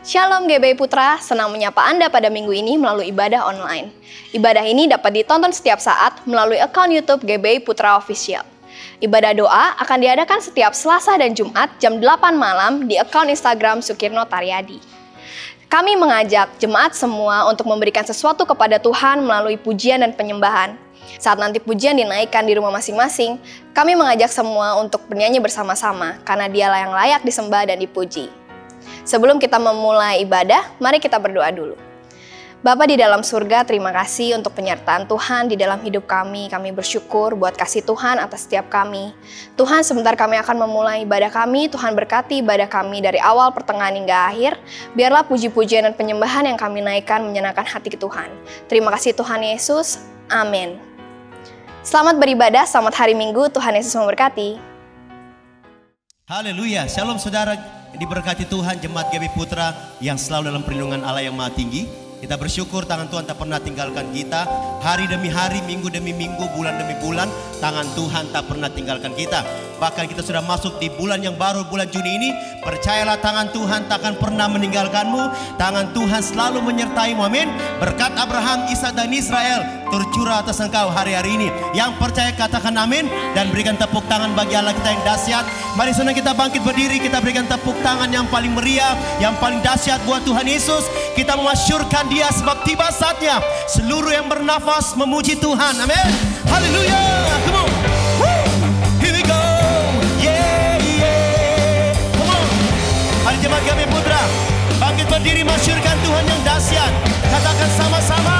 Shalom GBI Putra, senang menyapa Anda pada minggu ini melalui ibadah online. Ibadah ini dapat ditonton setiap saat melalui akun YouTube GBI Putra Official. Ibadah doa akan diadakan setiap Selasa dan Jumat jam 8 malam di akun Instagram Sukirno Taryadi. Kami mengajak jemaat semua untuk memberikan sesuatu kepada Tuhan melalui pujian dan penyembahan. Saat nanti pujian dinaikkan di rumah masing-masing, kami mengajak semua untuk bernyanyi bersama-sama karena Dialah yang layak disembah dan dipuji. Sebelum kita memulai ibadah, mari kita berdoa dulu. Bapa di dalam surga, terima kasih untuk penyertaan Tuhan di dalam hidup kami. Kami bersyukur buat kasih Tuhan atas setiap kami. Tuhan, sebentar kami akan memulai ibadah kami. Tuhan berkati ibadah kami dari awal, pertengahan hingga akhir. Biarlah puji-pujian dan penyembahan yang kami naikkan menyenangkan hati Tuhan. Terima kasih Tuhan Yesus. Amin. Selamat beribadah, selamat hari Minggu. Tuhan Yesus memberkati. Haleluya, shalom saudara, diberkati Tuhan, jemaat GBI Putra yang selalu dalam perlindungan Allah yang Maha Tinggi. Kita bersyukur tangan Tuhan tak pernah tinggalkan kita. Hari demi hari, minggu demi minggu, bulan demi bulan, tangan Tuhan tak pernah tinggalkan kita. Bahkan kita sudah masuk di bulan yang baru, bulan Juni ini. Percayalah, tangan Tuhan takkan pernah meninggalkanmu. Tangan Tuhan selalu menyertaimu, amin. Berkat Abraham, Ishak dan Israel tercurah atas engkau hari-hari ini. Yang percaya katakan amin. Dan berikan tepuk tangan bagi Allah kita yang dahsyat. Mari senang kita bangkit berdiri, kita berikan tepuk tangan yang paling meriah, yang paling dahsyat buat Tuhan Yesus. Kita memasyurkan Dia sebab tiba saatnya seluruh yang bernafas memuji Tuhan, amin. Haleluya, come on. Here we go, yeah, yeah, come on. Mari jemaat GBI Putra, bangkit berdiri, masyurkan Tuhan yang dahsyat. Katakan sama-sama.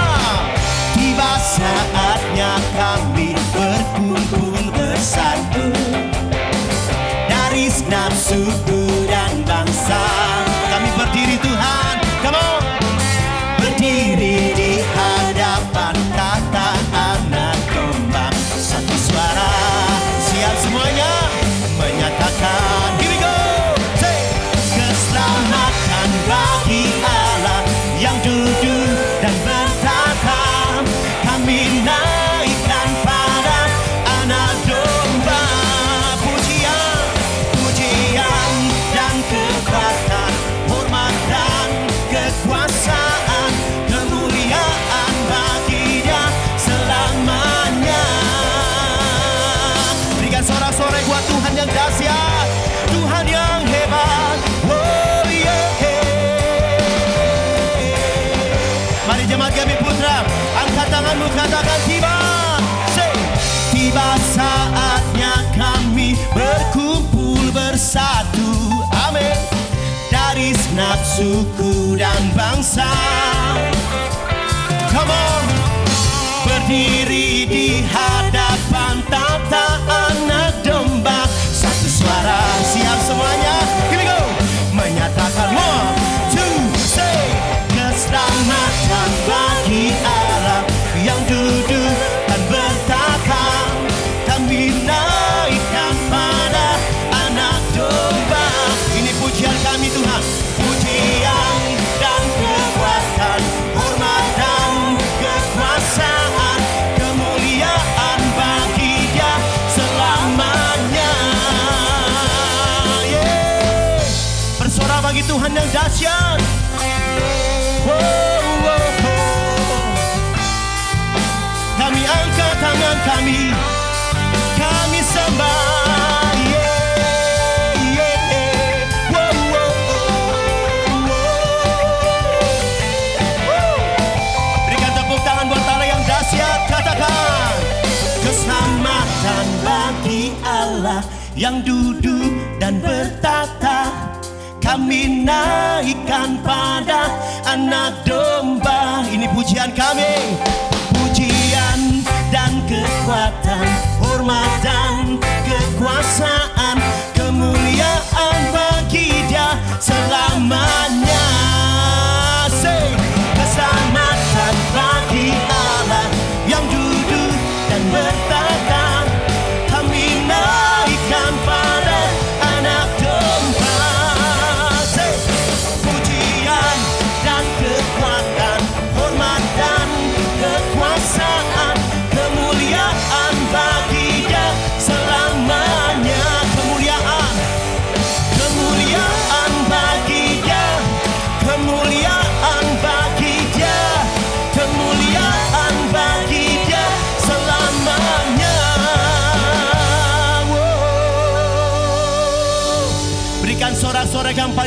Tiba saatnya kami berkumpul bersatu dari segenap suku dan bangsa. Kami berdiri Tuhan, come on. Berdiri di hadapan tata anak domba. Satu suara, siap semuanya menyatakan, here we go, say, keselamatan bagi Allah yang duduk dan bertata. Kami naikkan pada anak domba. Pujian, pujian dan kekuatan, hormat dan kekuasaan, kemuliaan bagi Dia selamanya. Berikan sorak-sorai buat Tuhan yang dahsyat, Tuhan yang hebat. Oh yeah. Mari jemaat GBI Putra, angkat tanganmu, katakan tiba. Say, tiba saatnya kami berkumpul bersatu, amin. Dari segenap suku dan bangsa, come on. Berdiri di hadapan tata anak domba. Satu suara, siap semuanya, here we go. Menyatakan 1, 2, say, keselamatan bagi Allah yang duduk dan bertata. Kami naikkan pada anak domba. Ini pujian kami Tuhan. Pujian dan kekuatan, hormat dan kekuasaan, kemuliaan bagi Dia selamanya. Yeah. Bersorak bagi Tuhan yang dahsyat. Wow, wow, wow. Kami angkat tangan kami sembah. Yeah, yeah. Wow, wow, wow. Berikan tepuk tangan buat Allah yang dahsyat. Katakan, keselamatan bagi Allah yang duduk dan bertata. Kami naikkan pada anak domba. Ini pujian kami. Pujian dan kekuatan, hormat dan kekuasaan, kemuliaan bagi Dia selamanya. Say, keselamatan bagi Allah yang duduk dan bertata. Kami naikkan pada anak domba. Say, pujian dan kekuatan, hormat dan kekuasaan, kemuliaan bagi Dia selamanya. Kemuliaan, kemuliaan bagi Dia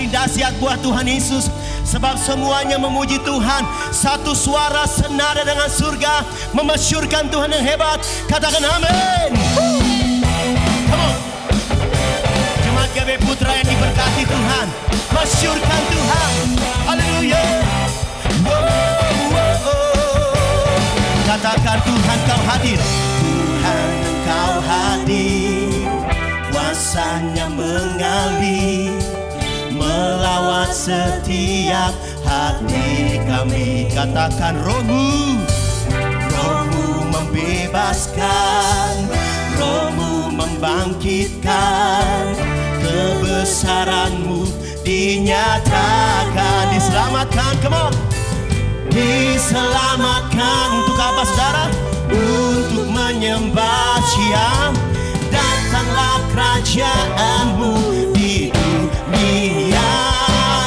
paling dahsyat buat Tuhan Yesus. Sebab semuanya memuji Tuhan. Satu suara senada dengan surga, memasyurkan Tuhan yang hebat. Katakan amin. Come on. Jemaat GBI Putra yang diberkati Tuhan, masyurkan Tuhan. Haleluya. Katakan Tuhan kau hadir. Tuhan engkau hadir, kuasanya mengalir, melawat setiap hati kami. Katakan rohmu, rohmu membebaskan, rohmu membangkitkan, kebesaranmu dinyatakan. Diselamatkan, come on. Diselamatkan untuk apa saudara? Untuk menyembah Dia. Datanglah kerajaanmu di dunia.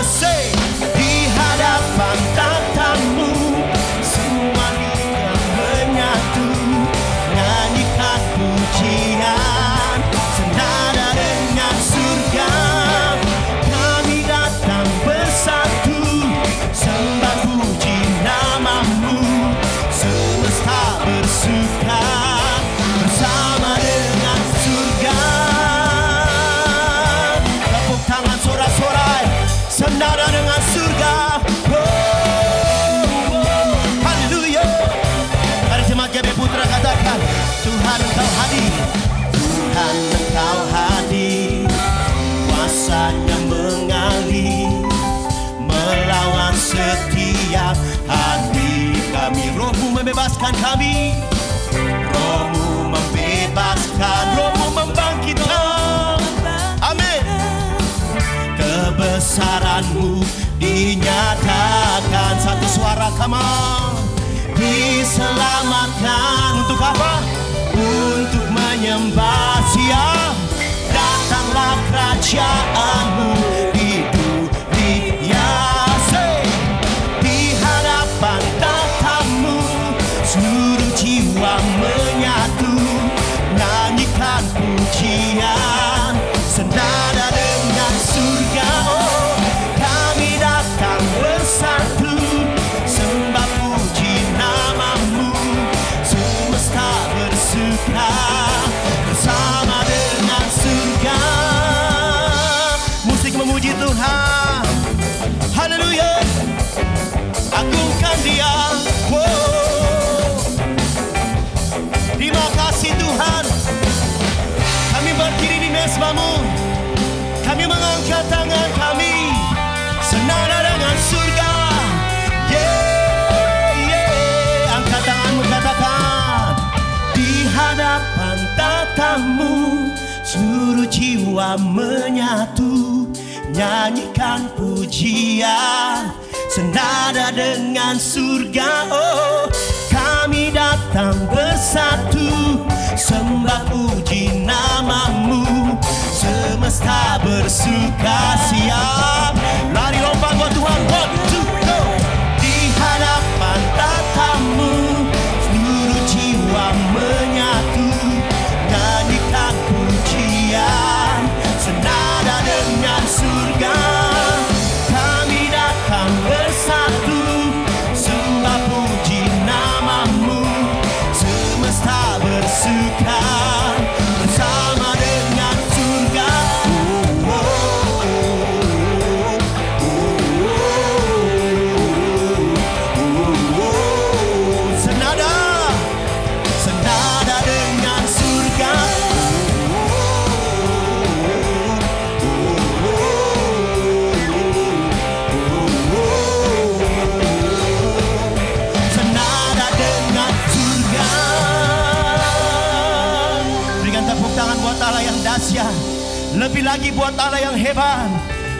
Say, di hadapan tatamu semua lidah menyatu, nyanyikan pujian senada dengan surga. Kami datang bersatu, sembah puji namamu, semesta bersuka bersama dengan surga. Tepuk tangan sorak-sorai, senada dengan surga. Haleluya. Mari jemaat GBI Putra katakan, Tuhan engkau hadir, Tuhan engkau hadir, kuasanya mengalir, melawan setiap hati kami. Rohmu membebaskan kami, rohmu membebaskan, rohmu membangkitkan. Amin. Kebesaranmu dinyatakan. Satu suara, come on. Diselamatkan untuk apa? Untuk menyembah Dia. Datanglah kerajaanmu di dunia. Say, di hadapan tatamu seluruh jiwa menyatu, nyanyikan pujian senada dengan surga. Oh, kami datang bersatu, sembah puji namamu, semesta bersuka bersama dengan surga. Musik memuji Tuhan. Haleluya. Agungkan Dia. Terima kasih Tuhan. Kami berdiri di mezbamu, kami mengangkat tangan kami senada dengan surga. Yeah. Angkat tanganmu, katakan, di hadapan tatamu seluruh jiwa menyatu, nyanyikan pujian senada dengan surga. Oh, kami datang bersatu, sembah puji namamu, semesta bersuka. Siap, lari lompat buat Tuhan. 1, 2, go. Di hadapan tatamu seluruh jiwa menyatu, nyanyikan pujian senada dengan surga. Kami datang bersatu, sembah puji namamu, semesta bersuka bersama dengan surga. Senada, senada dengan surga. Senada dengan surga. Berikan tepuk tangan buat Allah yang dahsyat, lebih lagi buat Allah yang hebat,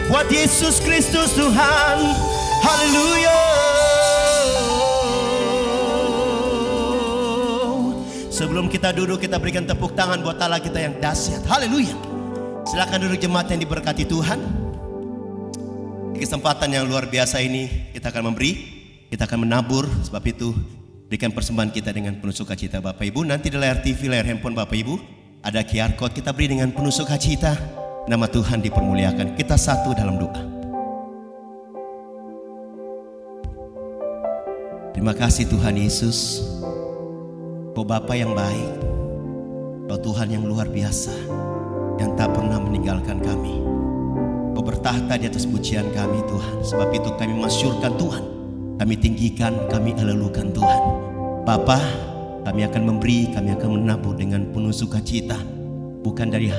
buat Yesus Kristus Tuhan. Haleluya. Sebelum kita duduk, kita berikan tepuk tangan buat Allah kita yang dahsyat. Haleluya. Silakan duduk jemaat yang diberkati Tuhan. Di kesempatan yang luar biasa ini kita akan memberi, kita akan menabur. Sebab itu berikan persembahan kita dengan penuh sukacita Bapak Ibu. Nanti di layar TV, layar handphone Bapak Ibu ada QR code, kita beri dengan penuh sukacita. Nama Tuhan dipermuliakan. Kita satu dalam doa. Terima kasih Tuhan Yesus. Kau Bapa yang baik, Kau Tuhan yang luar biasa, yang tak pernah meninggalkan kami. Kau bertahta di atas pujian kami Tuhan. Sebab itu kami masyurkan Tuhan, kami tinggikan, kami alelukan Tuhan. Bapa, kami akan memberi, kami akan menabur dengan penuh sukacita. Bukan dari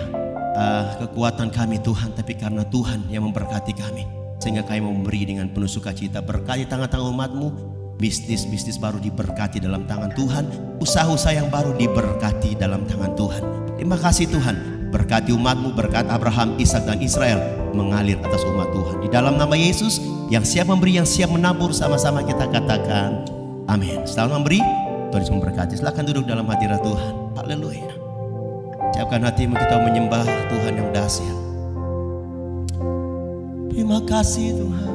kekuatan kami Tuhan, tapi karena Tuhan yang memberkati kami, sehingga kami memberi dengan penuh sukacita. Berkati tangan-tangan umat-Mu. Bisnis-bisnis baru diberkati dalam tangan Tuhan. Usaha-usaha yang baru diberkati dalam tangan Tuhan. Terima kasih Tuhan. Berkati umat-Mu, berkat Abraham, Ishak dan Israel mengalir atas umat Tuhan. Di dalam nama Yesus, yang siap memberi, yang siap menabur, sama-sama kita katakan amin. Selamat memberi, Tuhan Yesus memberkati. Silakan duduk dalam hadirat Tuhan. Haleluya. Siapkan hatimu, kita menyembah Tuhan yang dahsyat. Terima kasih Tuhan.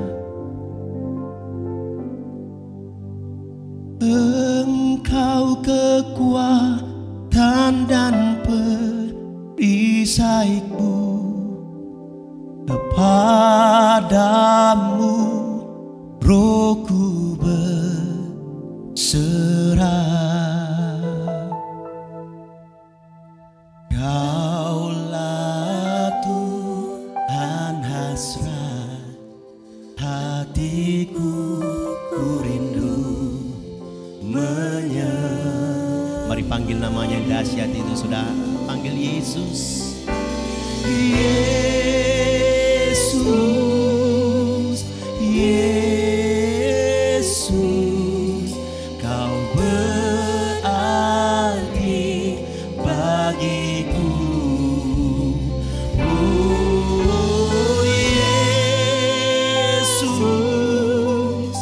Engkau kekuatan dan perisaiku, kepadamu rohku berserah. Kaulah Tuhan hasrat hatiku, ku rindu mari panggil namanya yang dahsyat itu, sudah panggil Yesus. Yesus, Yesus, Kau berarti bagiku. Oh Yesus,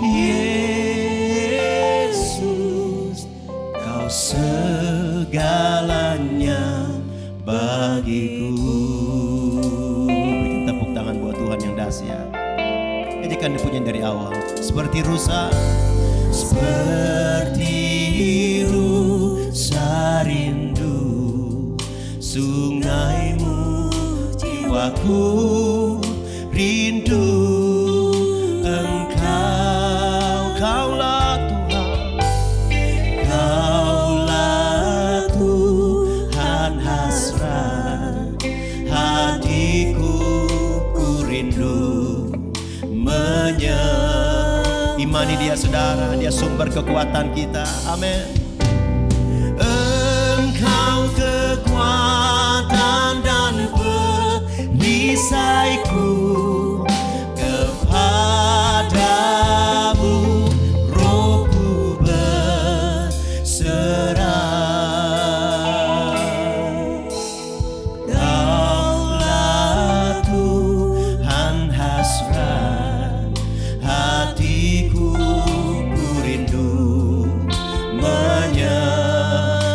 Yesus, Kau segalanya bagiku. Berikan tepuk tangan buat Tuhan yang dahsyat. Nyanyikan pujian dari awal. Seperti rusa, seperti rusa rindu sungaimu, jiwaku rindu Engkau. Kaulah Tuhan, Kaulah Tuhan hasrat hatiku, ku rindu imani Dia saudara, Dia sumber kekuatan kita. Amin. Engkau kekuatan dan perisaiku, kepadamu rohku berserah. Kaulah Tuhan hasrat hatiku, ku rindu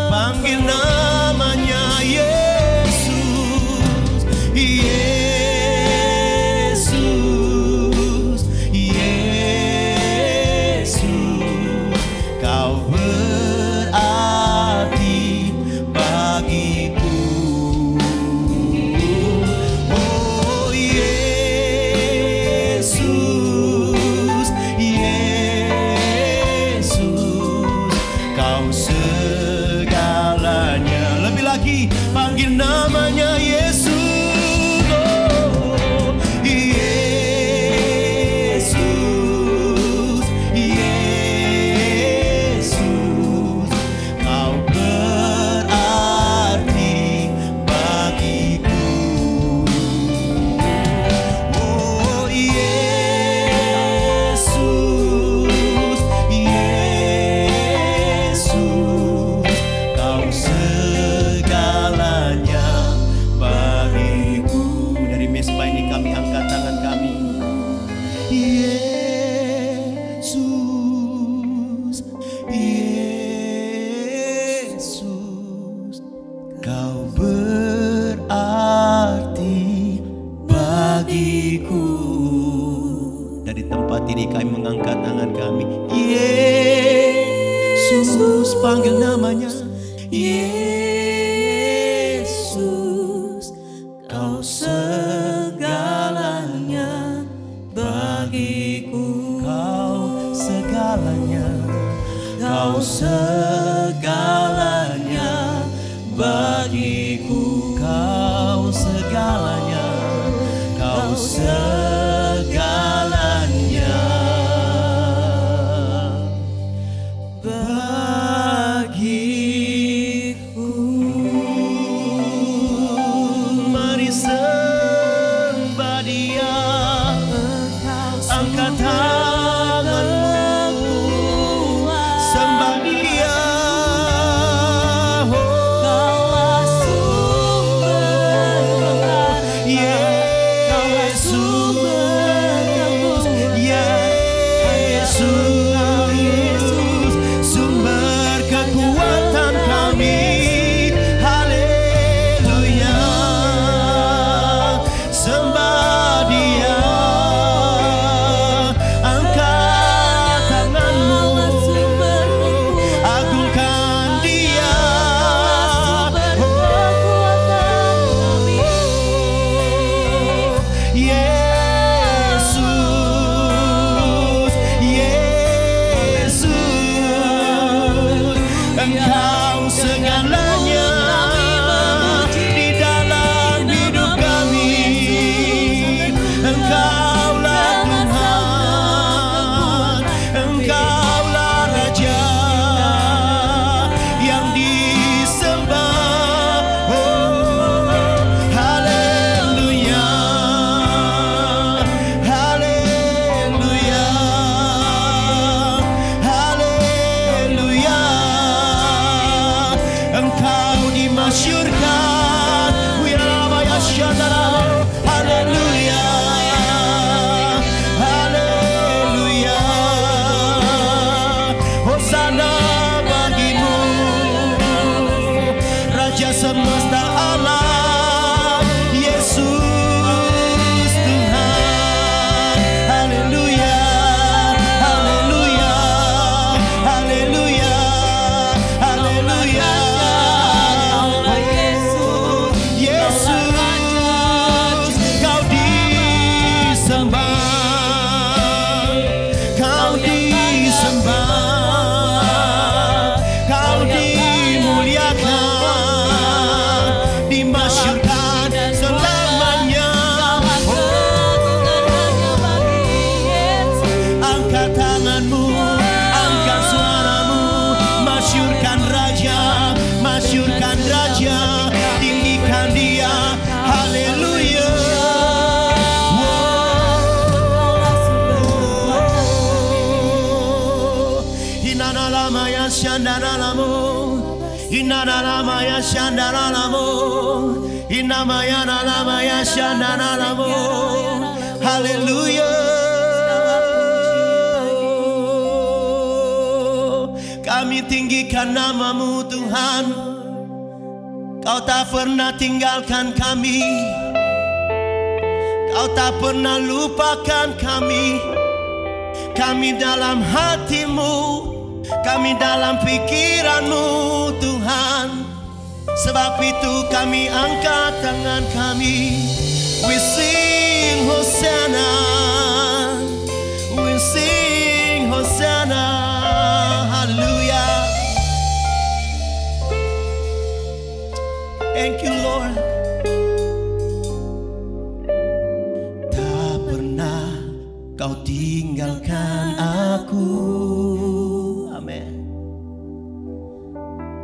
panggil namanya Yesus, Yesus, Yesus, Kau berarti bagiku. Oh Yesus, Yesus, Kau segalanya. Lebih lagi, panggil namanya Yesus. Oh, Yesus, Yesus, Kau berarti bagiku. Oh Yesus, Yesus, Kau segalanya bagiku. Dari mesbah ini kami angkat tangan kami. Yesus, Yesus, Kau berarti bagiku. Dari tempat ini kami mengangkat tangan kami. Yesus, panggil namanya Yesus, Kau segalanya bagiku. Kau segalanya Kau segalanya bagiku, Kau segalanya, Kau segalanya bagiku. Mari sembah Dia, angkat tanganmu, sembah Dia. Engkau segalanya di dalam hidup kami. Engkaulah Tuhan, Engkaulah Raja yang disembah. Oh, haleluya, haleluya, haleluya. Engkau dimasyurkan, Wiramaya Syadara. Haleluya, haleluya. Hosana bagimu, Raja semesta alam, Yesus Tuhan. Haleluya, haleluya, haleluya, haleluya. Inanalamaya Shandaralamo, Inamaya Nalamaya Shandaralamo. Haleluya. Kami tinggikan namamu Tuhan, Kau tak pernah tinggalkan kami, Kau tak pernah lupakan kami. Kami dalam hatimu, kami dalam pikiranmu Tuhan. Sebab itu kami angkat tangan kami. We sing Hosanna, we sing Hosanna. Hallelujah. Thank you Lord. Tak pernah Kau tinggalkan aku.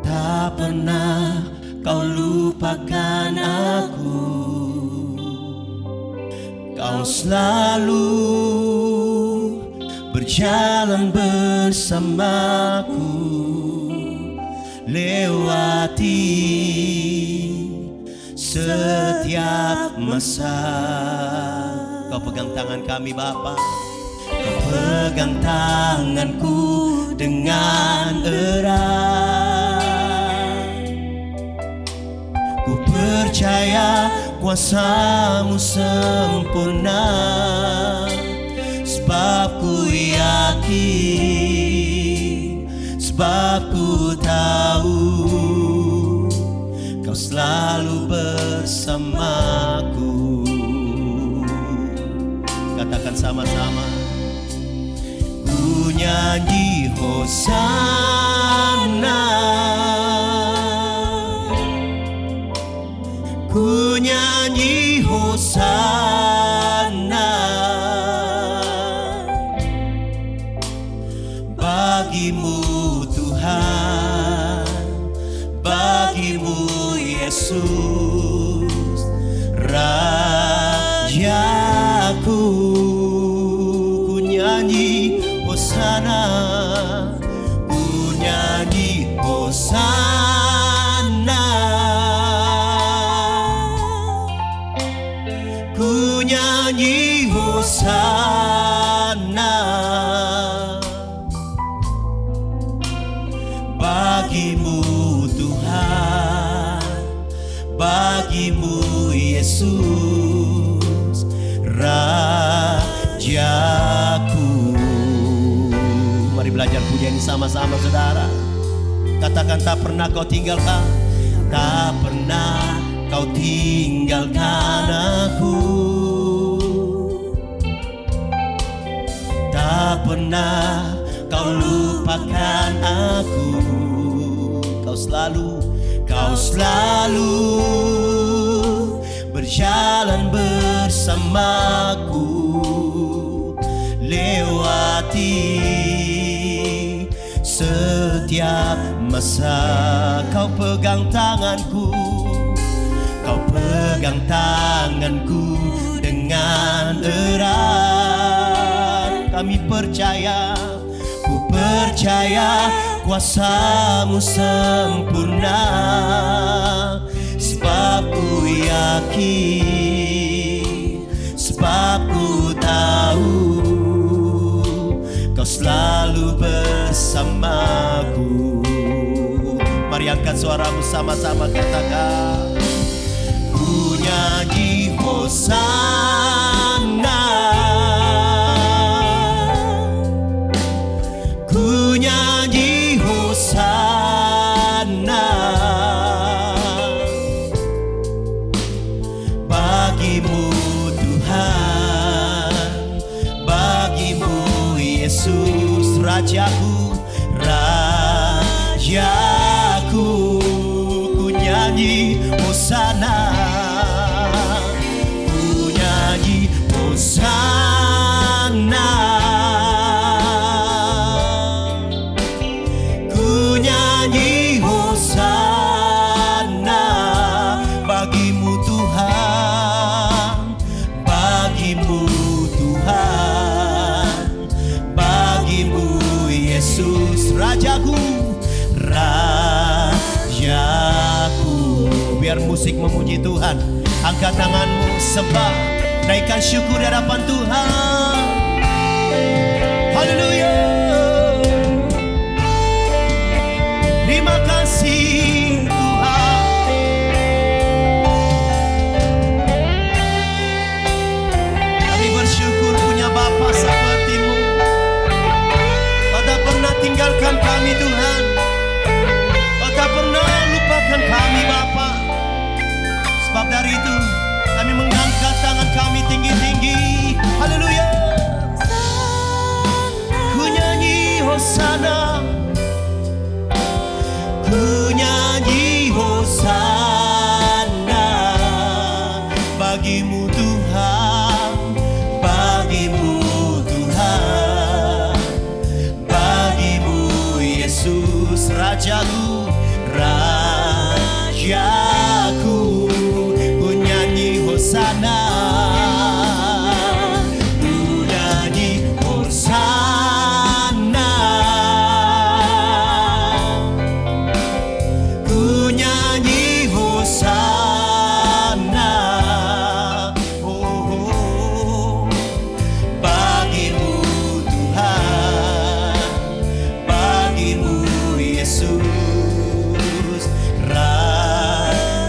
Tak pernah Kau lupakan aku. Kau selalu berjalan bersamaku, lewati setiap masa. Kau pegang tangan kami Bapa, Kau pegang tanganku dengan erat. Ku percaya kuasa-Mu sempurna, sebab ku yakin, sebab ku tahu Kau selalu bersamaku. Katakan sama-sama. Ku nyanyi Hosana, ku nyanyi Hosana, bagimu Tuhan, bagimu Yesus, Rajaku. Ku nyanyi Hosana, ku nyanyi Hosana, ku nyanyi Hosana, bagimu Tuhan, bagimu Yesus, Rajaku. Mari belajar puja ini sama-sama saudara. Katakan tak pernah kau tinggalkan, tak pernah kau tinggalkan aku, tak pernah kau lupakan aku. Kau selalu berjalan bersamaku, lewati setiap masa. Kau pegang tanganku, kau pegang tanganku dengan erat. Kami percaya, ku percaya kuasa-Mu sempurna, sebab ku yakin, sebab ku tahu Kau selalu bersamaku. Mari angkat suaramu sama-sama katakan, ku nyanyi Hosana, ku nyanyi Hosana, bagimu Tuhan, bagimu Yesus, Rajaku, Rajaku. Ku nyanyi Hosana, ku nyanyi Hosana, ku nyanyi Hosana, bagimu Tuhan, bagimu Tuhan, bagimu Yesus, Rajaku, Rajaku. Biar musik memuji Tuhan, angkat tanganmu, sembah, naikkan syukur di hadapan Tuhan. Haleluya. Terima kasih Tuhan. Kami bersyukur punya Bapa seperti-Mu. Kau tak pernah tinggalkan kami Tuhan, Kau tak pernah lupakan kami Bapa. Sebab dari itu kami mengangkat tangan kami tinggi-tinggi. Haleluya. Ku nyanyi Hosana, ku nyanyi Hosana, bagimu Tuhan, bagimu Tuhan, bagimu Yesus, Rajaku, Rajaku. Ku nyanyi Hosana, ku nyanyi Hosana, ku nyanyi Hosana, oh, bagimu Tuhan, bagimu Yesus, Rajaku.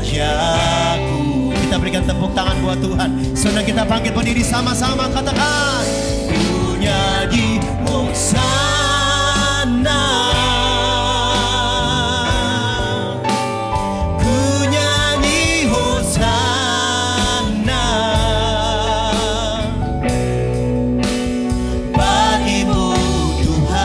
Kita berikan tepuk tangan buat Tuhan. Senang kita bangkit berdiri sama-sama, katakan, ku nyanyi Hosana, ku nyanyi Hosana, bagimu Tuhan.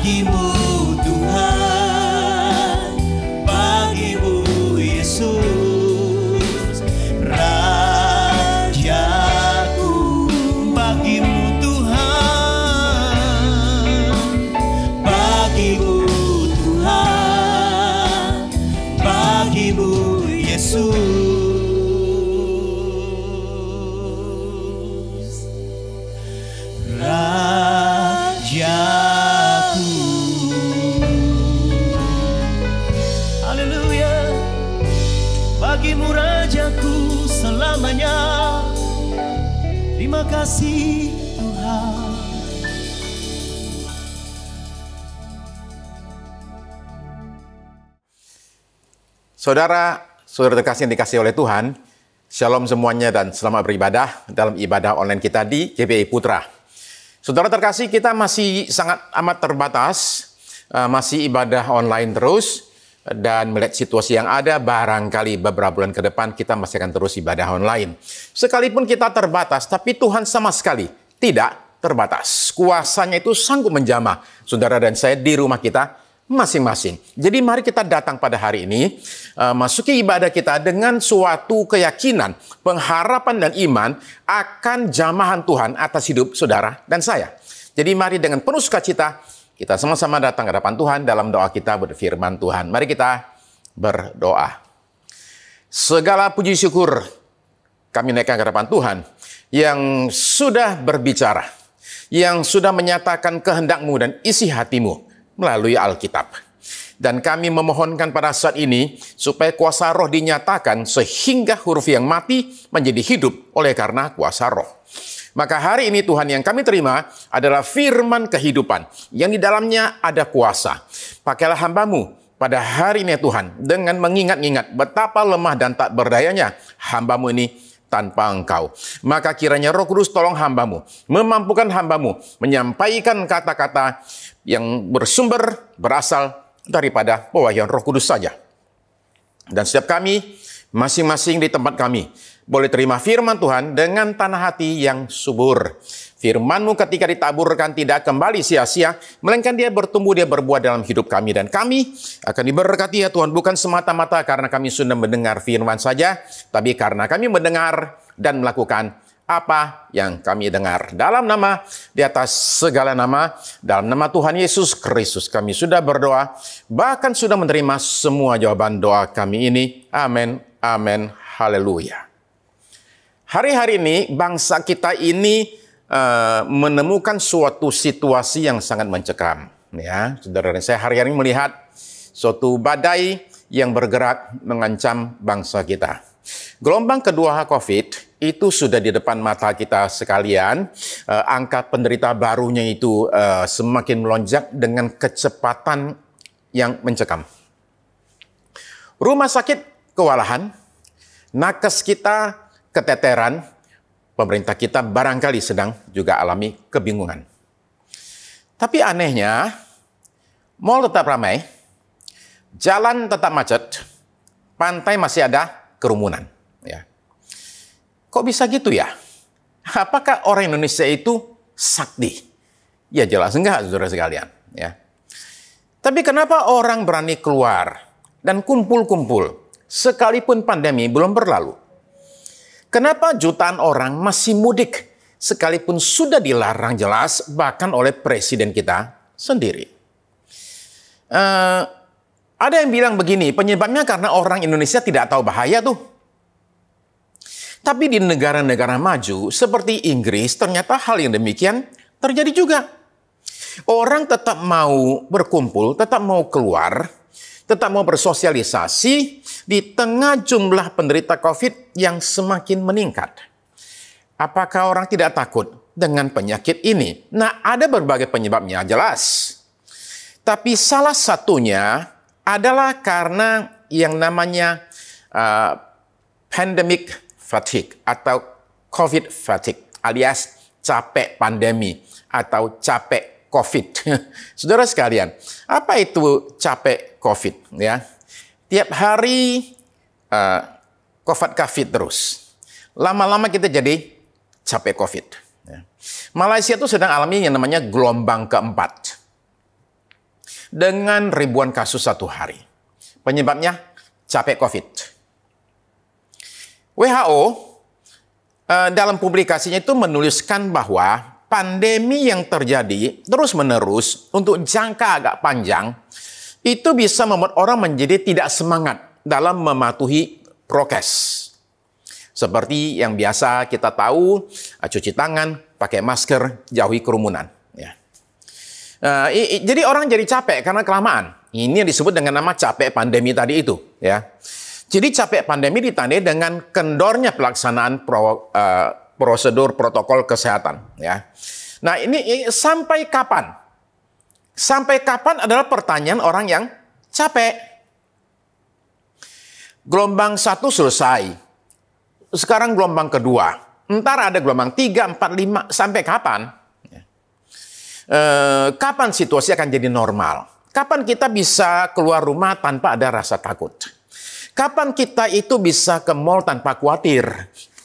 bagimu Tuhan, bagimu Yesus, Rajaku, bagimu Tuhan, bagimu Tuhan, bagimu Yesus. Bagimu Rajaku selamanya. Terima kasih Tuhan. Saudara terkasih yang dikasih oleh Tuhan, Shalom semuanya dan selamat beribadah dalam ibadah online kita di GBI Putra. Saudara terkasih, kita masih sangat amat terbatas, masih ibadah online terus. Dan melihat situasi yang ada, barangkali beberapa bulan ke depan kita masih akan terus ibadah online. Sekalipun kita terbatas, tapi Tuhan sama sekali tidak terbatas. Kuasanya itu sanggup menjamah saudara dan saya di rumah kita masing-masing. Jadi mari kita datang pada hari ini, masuki ibadah kita dengan suatu keyakinan, pengharapan dan iman akan jamahan Tuhan atas hidup saudara dan saya. Jadi mari dengan penuh sukacita, kita sama-sama datang ke hadapan Tuhan dalam doa kita berfirman Tuhan. Mari kita berdoa. Segala puji syukur kami naikkan ke hadapan Tuhan yang sudah berbicara, yang sudah menyatakan kehendak-Mu dan isi hati-Mu melalui Alkitab. Dan kami memohonkan pada saat ini supaya kuasa roh dinyatakan sehingga huruf yang mati menjadi hidup oleh karena kuasa roh. Maka hari ini Tuhan yang kami terima adalah firman kehidupan yang di dalamnya ada kuasa. Pakailah hamba-Mu pada hari ini Tuhan dengan mengingat-ingat betapa lemah dan tak berdayanya hamba-Mu ini tanpa Engkau. Maka kiranya Roh Kudus tolong hamba-Mu, memampukan hamba-Mu menyampaikan kata-kata yang bersumber, berasal daripada pewahyuan Roh Kudus saja. Dan setiap kami, masing-masing di tempat kami, boleh terima firman Tuhan dengan tanah hati yang subur. Firman-Mu ketika ditaburkan tidak kembali sia-sia, melainkan dia bertumbuh, dia berbuah dalam hidup kami. Dan kami akan diberkati ya Tuhan, bukan semata-mata karena kami sudah mendengar firman saja, tapi karena kami mendengar dan melakukan apa yang kami dengar. Dalam nama, di atas segala nama, dalam nama Tuhan Yesus Kristus, kami sudah berdoa, bahkan sudah menerima semua jawaban doa kami ini. Amin, amin, haleluya. Hari-hari ini bangsa kita ini menemukan suatu situasi yang sangat mencekam. Ya, saudara dan saya hari-hari ini melihat suatu badai yang bergerak mengancam bangsa kita. Gelombang kedua COVID itu sudah di depan mata kita sekalian. Angka penderita barunya itu semakin melonjak dengan kecepatan yang mencekam. Rumah sakit kewalahan, nakes kita keteteran, pemerintah kita barangkali sedang juga alami kebingungan. Tapi anehnya, mal tetap ramai, jalan tetap macet, pantai masih ada kerumunan. Ya. Kok bisa gitu ya? Apakah orang Indonesia itu sakti? Ya jelas enggak, saudara sekalian. Ya. Tapi kenapa orang berani keluar dan kumpul-kumpul sekalipun pandemi belum berlalu? Kenapa jutaan orang masih mudik sekalipun sudah dilarang jelas bahkan oleh presiden kita sendiri? Ada yang bilang begini, penyebabnya karena orang Indonesia tidak tahu bahaya tuh. Tapi di negara-negara maju seperti Inggris ternyata hal yang demikian terjadi juga. Orang tetap mau berkumpul, tetap mau keluar, tetap mau bersosialisasi di tengah jumlah penderita COVID yang semakin meningkat. Apakah orang tidak takut dengan penyakit ini? Nah, ada berbagai penyebabnya, jelas. Tapi salah satunya adalah karena yang namanya pandemic fatigue atau COVID fatigue alias capek pandemi atau capek COVID. Saudara sekalian, apa itu capek COVID? Ya, tiap hari COVID terus. Lama-lama kita jadi capek COVID. Ya. Malaysia itu sedang alami yang namanya gelombang keempat. dengan ribuan kasus satu hari. Penyebabnya capek COVID. WHO dalam publikasinya itu menuliskan bahwa pandemi yang terjadi terus-menerus untuk jangka agak panjang itu bisa membuat orang menjadi tidak semangat dalam mematuhi prokes. Seperti yang biasa kita tahu, cuci tangan, pakai masker, jauhi kerumunan. Ya. Jadi orang jadi capek karena kelamaan. Ini yang disebut dengan nama capek pandemi tadi itu. Ya. Jadi capek pandemi ditandai dengan kendornya pelaksanaan prosedur protokol kesehatan. Ya. Nah ini sampai kapan? Sampai kapan adalah pertanyaan orang yang capek. Gelombang 1 selesai. Sekarang gelombang kedua. Ntar ada gelombang 3, 4, 5. Sampai kapan? Kapan situasi akan jadi normal? Kapan kita bisa keluar rumah tanpa ada rasa takut? Kapan kita itu bisa ke mall tanpa khawatir?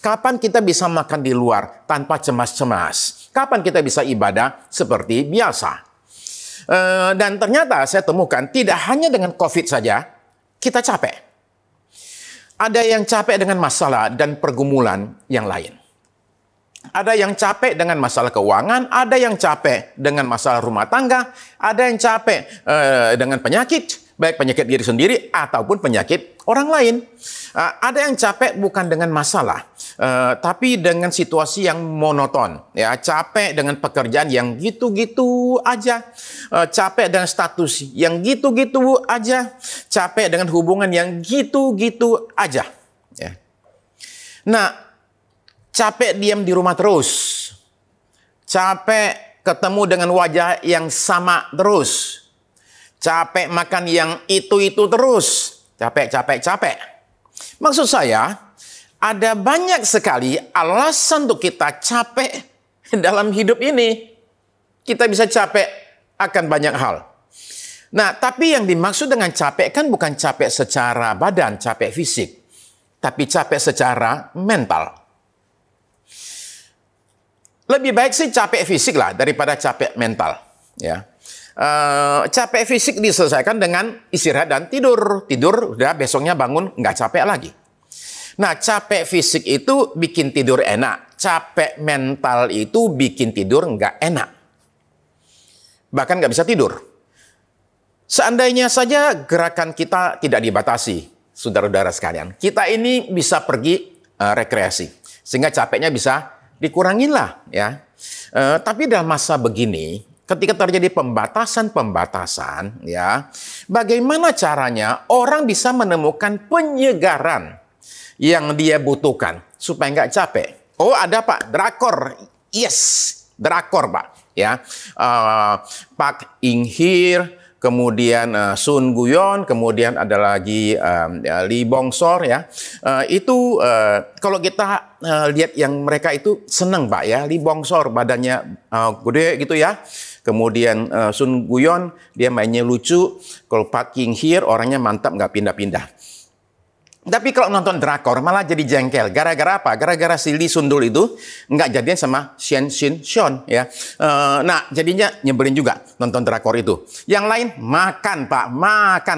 Kapan kita bisa makan di luar tanpa cemas-cemas? Kapan kita bisa ibadah seperti biasa? Dan ternyata saya temukan tidak hanya dengan COVID saja kita capek. Ada yang capek dengan masalah dan pergumulan yang lain. Ada yang capek dengan masalah keuangan, ada yang capek dengan masalah rumah tangga, ada yang capek dengan penyakit, baik penyakit diri sendiri ataupun penyakit orang lain. Ada yang capek bukan dengan masalah, tapi dengan situasi yang monoton. Ya, capek dengan pekerjaan yang gitu-gitu aja, capek dengan status yang gitu-gitu aja, capek dengan hubungan yang gitu-gitu aja. Ya. Nah, capek diam di rumah terus, capek ketemu dengan wajah yang sama terus, capek makan yang itu-itu terus, capek. Maksud saya, ada banyak sekali alasan untuk kita capek dalam hidup ini. Kita bisa capek akan banyak hal. Nah, tapi yang dimaksud dengan capek kan bukan capek secara badan, capek fisik, tapi capek secara mental. Lebih baik sih capek fisik lah daripada capek mental. Ya. Capek fisik diselesaikan dengan istirahat dan tidur. Tidur, udah besoknya bangun, nggak capek lagi. Nah, capek fisik itu bikin tidur enak. Capek mental itu bikin tidur nggak enak. Bahkan nggak bisa tidur. Seandainya saja gerakan kita tidak dibatasi, saudara-saudara sekalian. Kita ini bisa pergi rekreasi. Sehingga capeknya bisa dikurangin lah. Ya. Tapi dalam masa begini, ketika terjadi pembatasan, ya, bagaimana caranya orang bisa menemukan penyegaran yang dia butuhkan supaya nggak capek? Oh, ada Pak, drakor. Yes, drakor Pak. Ya, Park In-hye, kemudian Sun Guyon, kemudian ada lagi Lee Bong-sor ya. Itu kalau kita lihat yang mereka itu seneng Pak ya. Lee Bong-sor badannya gede gitu ya. Kemudian Sun Guyon dia mainnya lucu. Kalau Park In-hye orangnya mantap nggak pindah-pindah. Tapi kalau nonton drakor malah jadi jengkel. Gara-gara apa? Gara-gara si Lee Sundul itu nggak jadian sama Shen Shin-seon ya. Nah jadinya nyebelin juga nonton drakor itu. Yang lain makan Pak,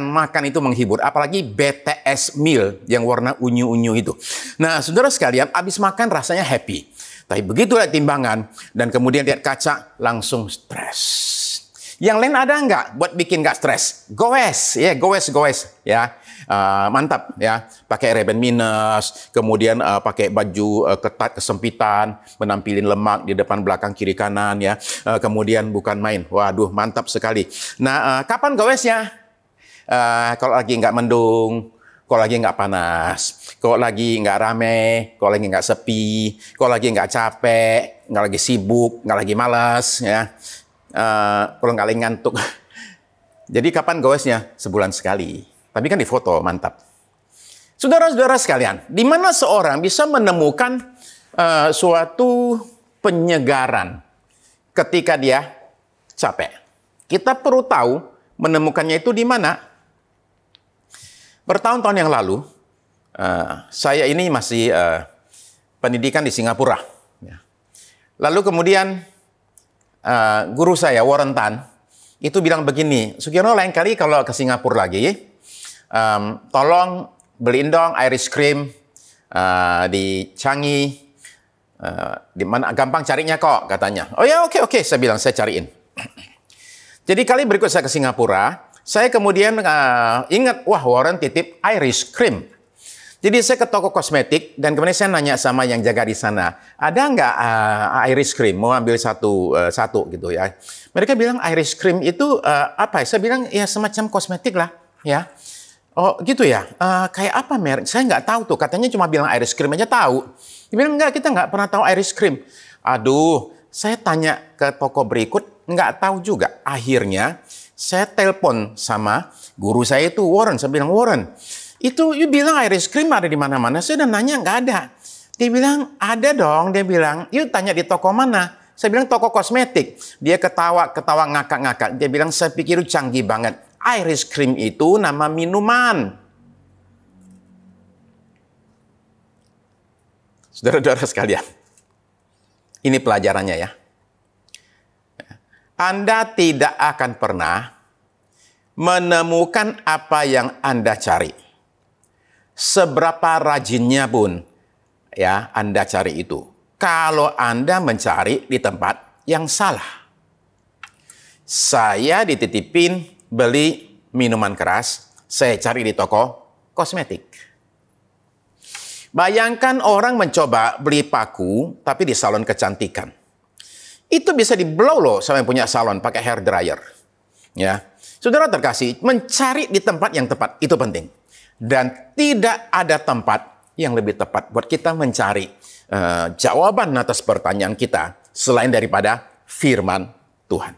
makan itu menghibur. Apalagi BTS meal yang warna unyu-unyu itu. Nah saudara sekalian, abis makan rasanya happy. Tapi begitu lihat timbangan dan kemudian lihat kaca langsung stres. Yang lain ada nggak buat bikin nggak stres? Goes ya. Mantap ya, pakai reben minus, kemudian pakai baju ketat kesempitan, menampilin lemak di depan belakang kiri kanan ya, kemudian bukan main, waduh mantap sekali. Nah kapan goesnya? Kalau lagi nggak mendung, kalau lagi nggak panas, kalau lagi nggak rame, kalau lagi nggak sepi, kalau lagi nggak capek, nggak lagi sibuk, nggak lagi malas ya, kalau nggak lagi ngantuk. Jadi kapan goesnya? Sebulan sekali. Tapi kan di foto, mantap. Saudara-saudara sekalian, di mana seorang bisa menemukan suatu penyegaran ketika dia capek? Kita perlu tahu menemukannya itu di mana. Bertahun-tahun yang lalu, saya ini masih pendidikan di Singapura. Lalu kemudian guru saya, Warren Tan, itu bilang begini, Sugiono lain kali kalau ke Singapura lagi, tolong beliin dong ice cream di Changi, di mana gampang carinya kok katanya. Oh ya oke, saya bilang saya cariin. Jadi kali berikut saya ke Singapura, saya kemudian ingat, wah Warren titip ice cream. Jadi saya ke toko kosmetik dan kemudian saya nanya sama yang jaga di sana, ada nggak iris cream? Mau ambil satu gitu ya. Mereka bilang iris cream itu apa? Saya bilang ya semacam kosmetik lah ya. Oh gitu ya. Kayak apa merek? Saya nggak tahu tuh. Katanya cuma bilang iris cream aja tahu. Dia bilang enggak, kita nggak pernah tahu iris cream. Aduh, saya tanya ke toko berikut nggak tahu juga. Akhirnya saya telepon sama guru saya itu Warren. Saya bilang Warren, itu you bilang iris cream ada di mana-mana. Saya udah nanya nggak ada. Dia bilang ada dong. Dia bilang, you tanya di toko mana? Saya bilang toko kosmetik. Dia ketawa ngakak-ngakak. Dia bilang saya pikir itu canggih banget. Iris cream itu nama minuman. Saudara-saudara sekalian, ini pelajarannya ya. Anda tidak akan pernah menemukan apa yang Anda cari. Seberapa rajinnya pun ya Anda cari itu. Kalau Anda mencari di tempat yang salah. Saya dititipin beli minuman keras, saya cari di toko kosmetik. Bayangkan orang mencoba beli paku tapi di salon kecantikan. Itu bisa di-blow loh sama yang punya salon pakai hair dryer. Ya. Saudara terkasih, mencari di tempat yang tepat itu penting. Dan tidak ada tempat yang lebih tepat buat kita mencari jawaban atas pertanyaan kita selain daripada firman Tuhan.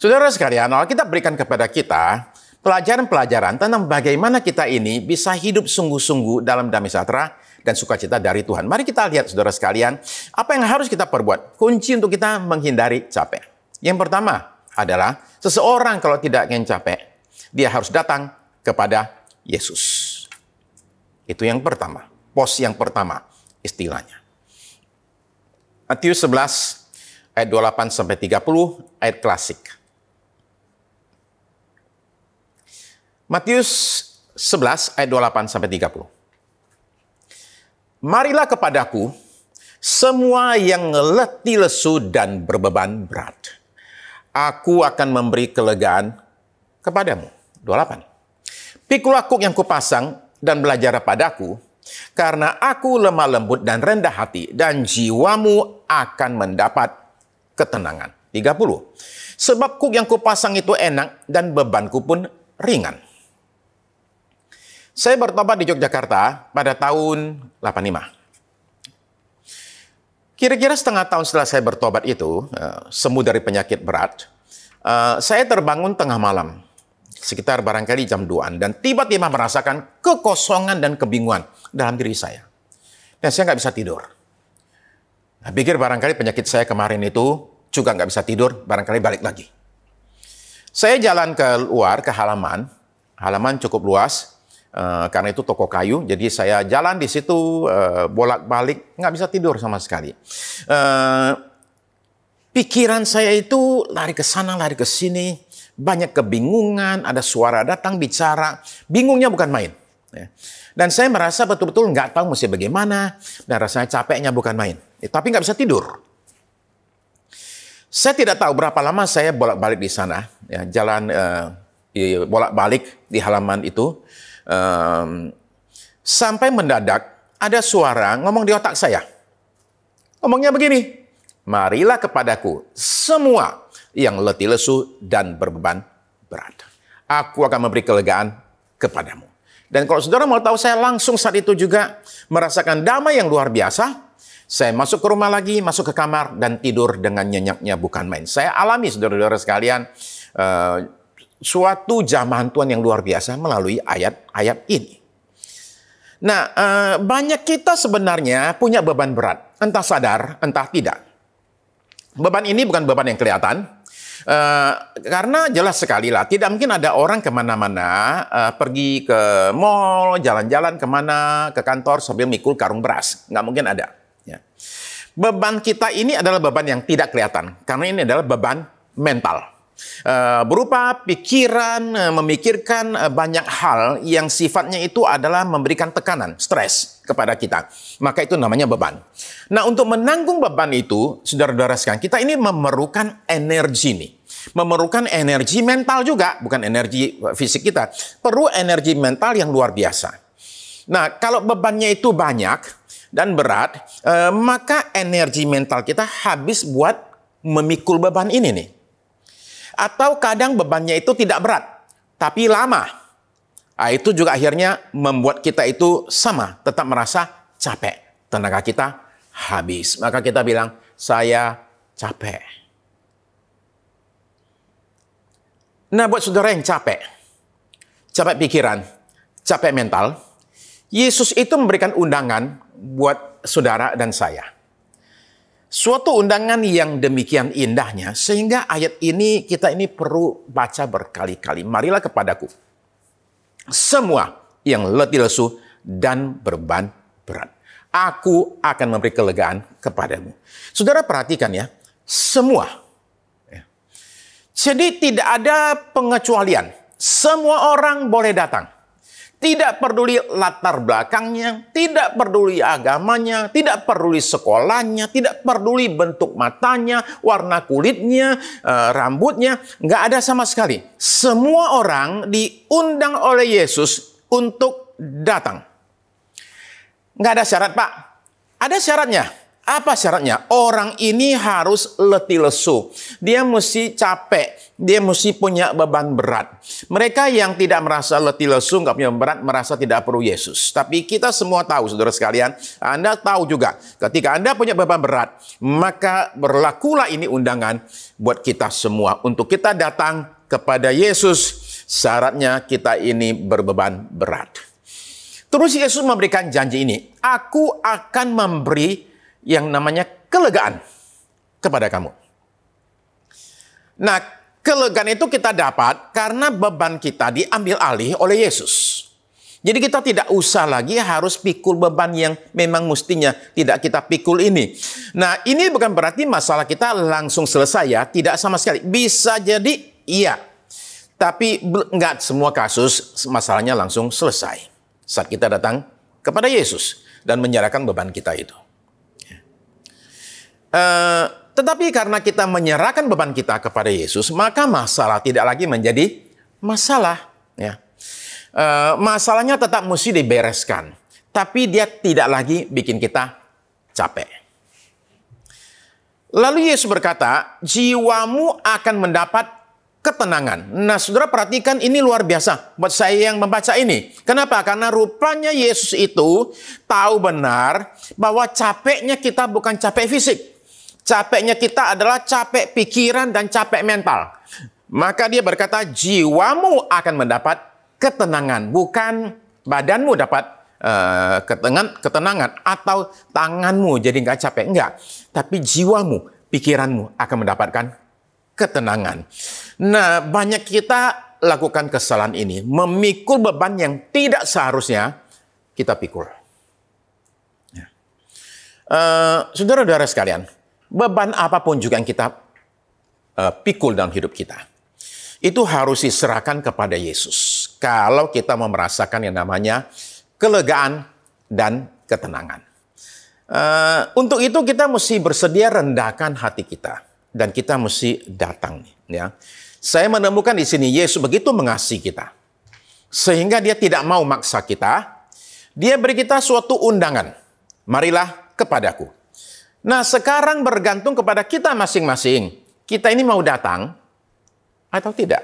Saudara sekalian, Alkitab berikan kepada kita pelajaran-pelajaran tentang bagaimana kita ini bisa hidup sungguh-sungguh dalam damai sejahtera dan sukacita dari Tuhan. Mari kita lihat saudara sekalian, apa yang harus kita perbuat. Kunci untuk kita menghindari capek. Yang pertama adalah seseorang kalau tidak ingin capek, dia harus datang kepada Yesus. Itu yang pertama. Pos yang pertama istilahnya. Matius 11 ayat 28 sampai 30 ayat klasik. Matius 11 ayat 28 sampai 30. Marilah kepadaku semua yang letih lesu dan berbeban berat. Aku akan memberi kelegaan kepadamu. 28. Pikulah kuk yang kupasang dan belajar padaku, karena aku lemah lembut dan rendah hati, dan jiwamu akan mendapat ketenangan. 30. Sebab kuk yang kupasang itu enak dan bebanku pun ringan. Saya bertobat di Yogyakarta pada tahun 85. Kira-kira setengah tahun setelah saya bertobat itu, sembuh dari penyakit berat, saya terbangun tengah malam, sekitar barangkali jam 2-an, dan tiba-tiba merasakan kekosongan dan kebingungan dalam diri saya. Dan saya nggak bisa tidur. Nah, pikir barangkali penyakit saya kemarin itu juga nggak bisa tidur, barangkali balik lagi. Saya jalan keluar ke halaman cukup luas, karena itu toko kayu, jadi saya jalan di situ bolak-balik, nggak bisa tidur sama sekali. Pikiran saya itu lari ke sana, lari ke sini, banyak kebingungan, ada suara datang bicara, bingungnya bukan main. Dan saya merasa betul-betul nggak tahu mesti bagaimana, dan rasanya capeknya bukan main. Tapi nggak bisa tidur. Saya tidak tahu berapa lama saya bolak-balik di sana, ya, jalan bolak-balik di halaman itu. Sampai mendadak ada suara ngomong di otak saya. Ngomongnya begini, marilah kepadaku semua yang letih lesu dan berbeban berat. Aku akan memberi kelegaan kepadamu. Dan kalau saudara mau tahu, saya langsung saat itu juga merasakan damai yang luar biasa. Saya masuk ke rumah lagi, masuk ke kamar, dan tidur dengan nyenyaknya bukan main. Saya alami saudara-saudara sekalian suatu jamahan Tuhan yang luar biasa melalui ayat-ayat ini. Nah, banyak kita sebenarnya punya beban berat, entah sadar, entah tidak. Beban ini bukan beban yang kelihatan, karena jelas sekali lah, tidak mungkin ada orang kemana-mana, pergi ke mall, jalan-jalan kemana, ke kantor sambil mikul karung beras. Nggak mungkin ada. Ya. Beban kita ini adalah beban yang tidak kelihatan, karena ini adalah beban mental. Berupa pikiran, memikirkan banyak hal yang sifatnya itu adalah memberikan tekanan, stres kepada kita. Maka itu namanya beban. Nah, untuk menanggung beban itu, saudara-saudara sekalian, kita ini memerlukan energi nih. Memerlukan energi mental juga, bukan energi fisik kita. Perlu energi mental yang luar biasa. Nah, kalau bebannya itu banyak dan berat, maka energi mental kita habis buat memikul beban ini nih. Atau kadang bebannya itu tidak berat, tapi lama. Nah, itu juga akhirnya membuat kita itu sama, tetap merasa capek. Tenaga kita habis. Maka kita bilang, saya capek. Nah, buat saudara yang capek pikiran, capek mental, Yesus itu memberikan undangan buat saudara dan saya. Suatu undangan yang demikian indahnya, sehingga ayat ini kita ini perlu baca berkali-kali. Marilah kepadaku, semua yang letih lesu dan beban berat. Aku akan memberi kelegaan kepadamu. Saudara perhatikan ya, semua. Jadi tidak ada pengecualian. Semua orang boleh datang. Tidak peduli latar belakangnya, tidak peduli agamanya, tidak peduli sekolahnya, tidak peduli bentuk matanya, warna kulitnya, rambutnya, nggak ada sama sekali. Semua orang diundang oleh Yesus untuk datang. Nggak ada syarat, Pak. Ada syaratnya. Apa syaratnya? Orang ini harus letih lesu. Dia mesti capek. Dia mesti punya beban berat. Mereka yang tidak merasa letih lesu, nggak punya berat, merasa tidak perlu Yesus. Tapi kita semua tahu, saudara sekalian, Anda tahu juga, ketika Anda punya beban berat, maka berlakulah ini undangan buat kita semua. Untuk kita datang kepada Yesus, syaratnya kita ini berbeban berat. Terus Yesus memberikan janji ini, aku akan memberi yang namanya kelegaan kepada kamu. Nah, kelegaan itu kita dapat karena beban kita diambil alih oleh Yesus. Jadi kita tidak usah lagi harus pikul beban yang memang mestinya tidak kita pikul ini. Nah, ini bukan berarti masalah kita langsung selesai ya, tidak sama sekali. Bisa jadi iya, tapi enggak semua kasus masalahnya langsung selesai saat kita datang kepada Yesus dan menyerahkan beban kita itu. Tetapi karena kita menyerahkan beban kita kepada Yesus, maka masalah tidak lagi menjadi masalah. Ya. Masalahnya tetap mesti dibereskan, tapi dia tidak lagi bikin kita capek. Lalu Yesus berkata, jiwamu akan mendapat ketenangan. Nah, saudara perhatikan ini luar biasa buat saya yang membaca ini. Kenapa? Karena rupanya Yesus itu tahu benar bahwa capeknya kita bukan capek fisik. Capeknya kita adalah capek pikiran dan capek mental. Maka dia berkata, jiwamu akan mendapat ketenangan. Bukan badanmu dapat ketenangan atau tanganmu jadi nggak capek. Enggak. Tapi jiwamu, pikiranmu akan mendapatkan ketenangan. Nah, banyak kita lakukan kesalahan ini. Memikul beban yang tidak seharusnya kita pikul. Ya. Saudara-saudara sekalian, beban apapun juga yang kita pikul dalam hidup kita, itu harus diserahkan kepada Yesus. Kalau kita mau merasakan yang namanya kelegaan dan ketenangan. Untuk itu kita mesti bersedia rendahkan hati kita. Dan kita mesti datang. Ya. Saya menemukan di sini Yesus begitu mengasihi kita. Sehingga dia tidak mau maksa kita. Dia beri kita suatu undangan. Marilah kepadaku. Nah, sekarang bergantung kepada kita masing-masing. Kita ini mau datang atau tidak.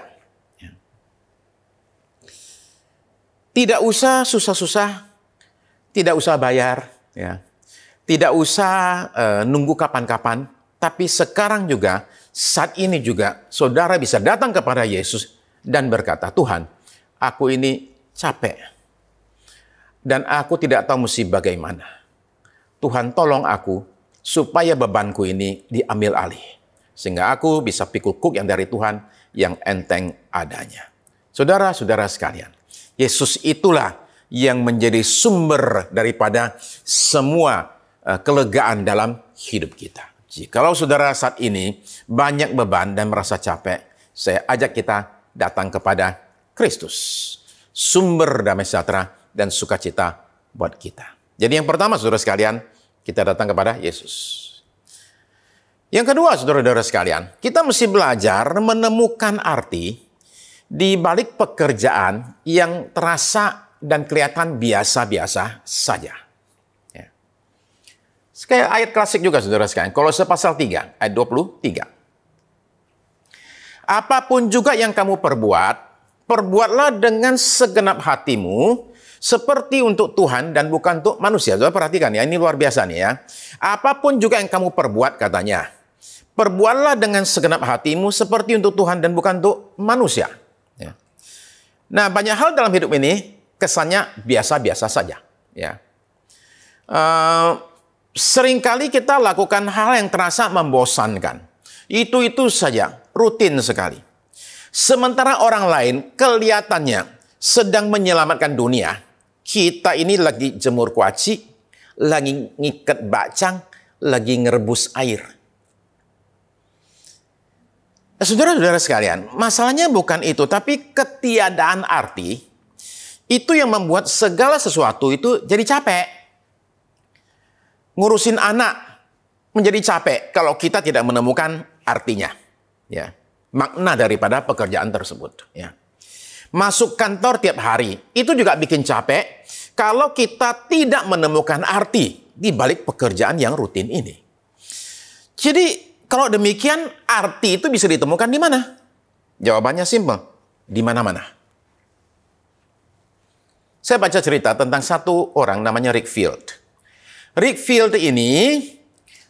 Tidak usah susah-susah. Tidak usah bayar. Ya. Tidak usah nunggu kapan-kapan. Tapi sekarang juga, saat ini juga, saudara bisa datang kepada Yesus dan berkata, Tuhan, aku ini capek. Dan aku tidak tahu mesti bagaimana. Tuhan, tolong aku supaya bebanku ini diambil alih. Sehingga aku bisa pikul kuk yang dari Tuhan yang enteng adanya. Saudara-saudara sekalian, Yesus itulah yang menjadi sumber daripada semua kelegaan dalam hidup kita. Jikalau saudara saat ini banyak beban dan merasa capek, saya ajak kita datang kepada Kristus, sumber damai sejahtera dan sukacita buat kita. Jadi yang pertama, saudara sekalian, kita datang kepada Yesus. Yang kedua, saudara-saudara sekalian, kita mesti belajar menemukan arti di balik pekerjaan yang terasa dan kelihatan biasa-biasa saja. Ya. Kayak ayat klasik juga, saudara sekalian. Kolose pasal 3, ayat 23. Apapun juga yang kamu perbuat, perbuatlah dengan segenap hatimu, seperti untuk Tuhan dan bukan untuk manusia. Saudara perhatikan ya, ini luar biasa nih ya. Apapun juga yang kamu perbuat, katanya, perbuatlah dengan segenap hatimu seperti untuk Tuhan dan bukan untuk manusia. Ya. Nah, banyak hal dalam hidup ini kesannya biasa-biasa saja. Ya. Seringkali kita lakukan hal yang terasa membosankan. Itu saja, rutin sekali. Sementara orang lain kelihatannya sedang menyelamatkan dunia, kita ini lagi jemur kuaci, lagi ngikat bacang, lagi ngerebus air. Saudara-saudara sekalian, masalahnya bukan itu, tapi ketiadaan arti itu yang membuat segala sesuatu itu jadi capek. Ngurusin anak menjadi capek kalau kita tidak menemukan artinya, ya, makna daripada pekerjaan tersebut. Ya. Masuk kantor tiap hari itu juga bikin capek kalau kita tidak menemukan arti di balik pekerjaan yang rutin ini. Jadi kalau demikian, arti itu bisa ditemukan di mana? Jawabannya simpel, di mana-mana. Saya baca cerita tentang satu orang namanya Rick Field. Rick Field ini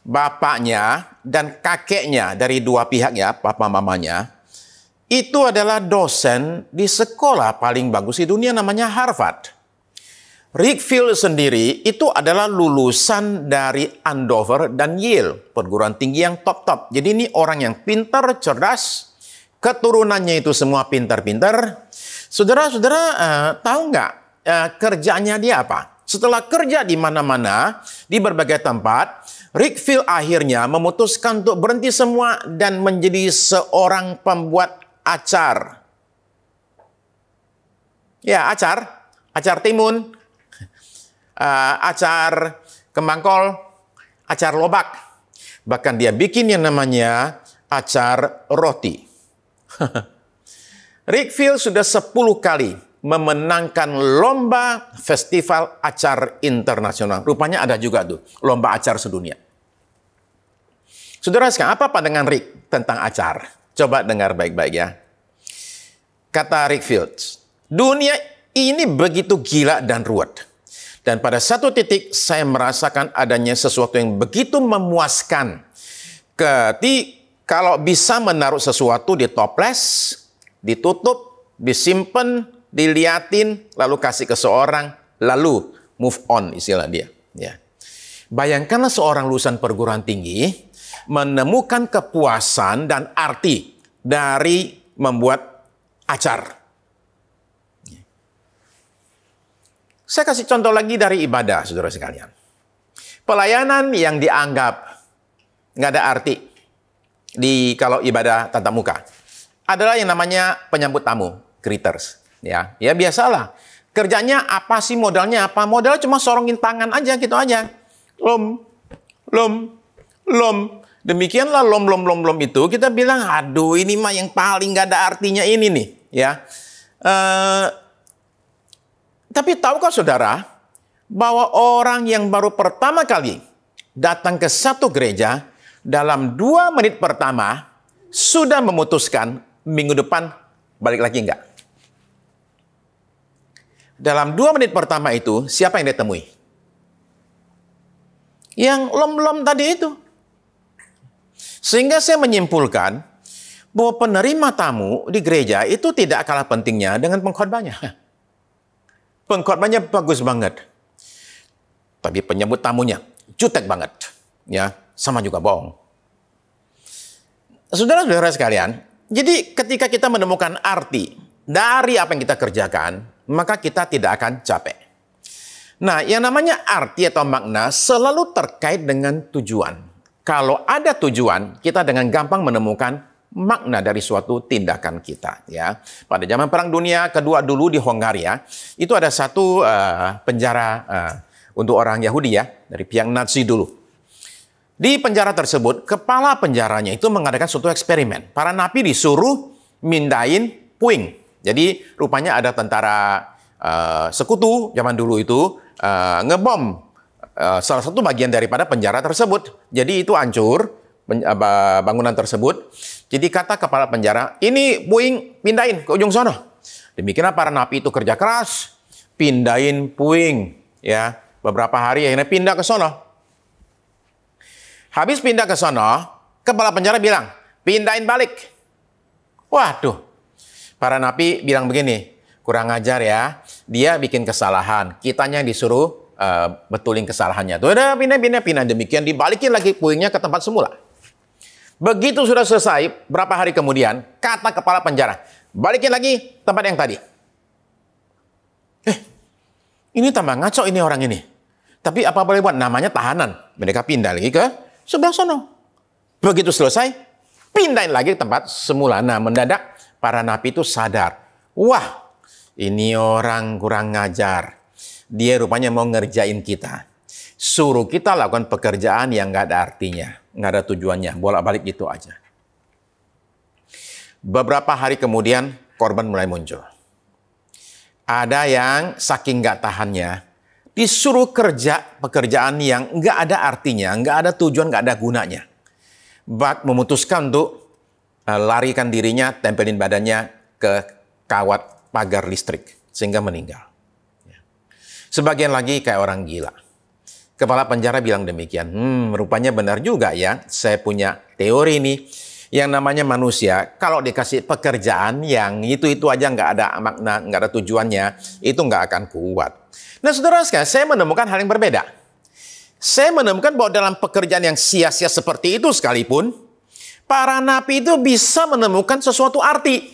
bapaknya dan kakeknya dari dua pihak ya, papa mamanya, itu adalah dosen di sekolah paling bagus di dunia namanya Harvard. Rick Field sendiri itu adalah lulusan dari Andover dan Yale, perguruan tinggi yang top-top. Jadi ini orang yang pintar, cerdas, keturunannya itu semua pintar-pintar. Saudara-saudara tahu nggak kerjanya dia apa? Setelah kerja di mana-mana, di berbagai tempat, Rick Field akhirnya memutuskan untuk berhenti semua dan menjadi seorang pembuat acar. Ya, acar timun, acar kembang kol, acar lobak. Bahkan dia bikin yang namanya acar roti. Rick Field sudah 10 kali memenangkan lomba festival acar internasional. Rupanya ada juga tuh, lomba acar sedunia. Saudara sekalian, apa pandangan Rick tentang acar? Coba dengar baik-baik ya. Kata Rick Field, dunia ini begitu gila dan ruwet. Dan pada satu titik saya merasakan adanya sesuatu yang begitu memuaskan. Kalau bisa menaruh sesuatu di toples, ditutup, disimpan, diliatin, lalu kasih ke seorang, lalu move on istilah dia. Ya. Bayangkanlah seorang lulusan perguruan tinggi menemukan kepuasan dan arti dari membuat acar. Saya kasih contoh lagi dari ibadah, saudara sekalian. Pelayanan yang dianggap nggak ada arti kalau ibadah tatap muka adalah yang namanya penyambut tamu, greeters. Ya biasalah. Kerjanya apa sih, modalnya apa? Modalnya cuma sorongin tangan aja gitu aja. Lom. Demikianlah lom itu kita bilang, aduh ini mah yang paling nggak ada artinya ini nih. Ya. Tapi tahukah saudara bahwa orang yang baru pertama kali datang ke satu gereja dalam 2 menit pertama sudah memutuskan minggu depan balik lagi enggak? Dalam 2 menit pertama itu siapa yang dia temui? Yang lom tadi itu. Sehingga saya menyimpulkan bahwa penerima tamu di gereja itu tidak kalah pentingnya dengan pengkhotbahnya. Pengkhotbahnya bagus banget. Tapi penyambut tamunya jutek banget. Ya, sama juga bohong. Saudara-saudara sekalian, jadi ketika kita menemukan arti dari apa yang kita kerjakan, maka kita tidak akan capek. Nah, yang namanya arti atau makna selalu terkait dengan tujuan. Kalau ada tujuan, kita dengan gampang menemukan makna dari suatu tindakan kita. Ya, pada zaman Perang Dunia Kedua dulu di Hongaria, itu ada satu penjara untuk orang Yahudi ya, dari pihak Nazi dulu. Di penjara tersebut, kepala penjaranya itu mengadakan suatu eksperimen. Para napi disuruh mindain puing. Jadi rupanya ada tentara sekutu zaman dulu itu ngebom salah satu bagian daripada penjara tersebut. Jadi itu hancur bangunan tersebut. Jadi kata kepala penjara, ini puing pindahin ke ujung sana. Demikianlah para napi itu kerja keras, pindahin puing. Ya, beberapa hari akhirnya pindah ke sana. Habis pindah ke sana, kepala penjara bilang, pindahin balik. Waduh, para napi bilang begini, kurang ajar ya, dia bikin kesalahan, kitanya yang disuruh betulin kesalahannya. Tuh udah pindah. Demikian dibalikin lagi puingnya ke tempat semula. Begitu sudah selesai, berapa hari kemudian, kata kepala penjara, balikin lagi tempat yang tadi. Ini tambah ngaco ini orang ini. Tapi apa boleh buat, namanya tahanan. Mereka pindah lagi ke sebelah sana. Begitu selesai, pindahin lagi ke tempat semula. Nah, mendadak para napi itu sadar. Wah, ini orang kurang ngajar. Dia rupanya mau ngerjain kita. Suruh kita lakukan pekerjaan yang nggak ada artinya. Nggak ada tujuannya. Bolak-balik gitu aja. Beberapa hari kemudian, korban mulai muncul. Ada yang saking nggak tahannya, disuruh kerja pekerjaan yang nggak ada artinya, nggak ada tujuan, nggak ada gunanya. Bak memutuskan untuk larikan dirinya, tempelin badannya ke kawat pagar listrik, sehingga meninggal. Sebagian lagi kayak orang gila. Kepala penjara bilang demikian, rupanya benar juga ya, saya punya teori nih. Yang namanya manusia, kalau dikasih pekerjaan yang itu aja nggak ada makna, nggak ada tujuannya, itu nggak akan kuat. Nah, saudara sekalian, saya menemukan hal yang berbeda. Saya menemukan bahwa dalam pekerjaan yang sia-sia seperti itu sekalipun, para napi itu bisa menemukan sesuatu arti.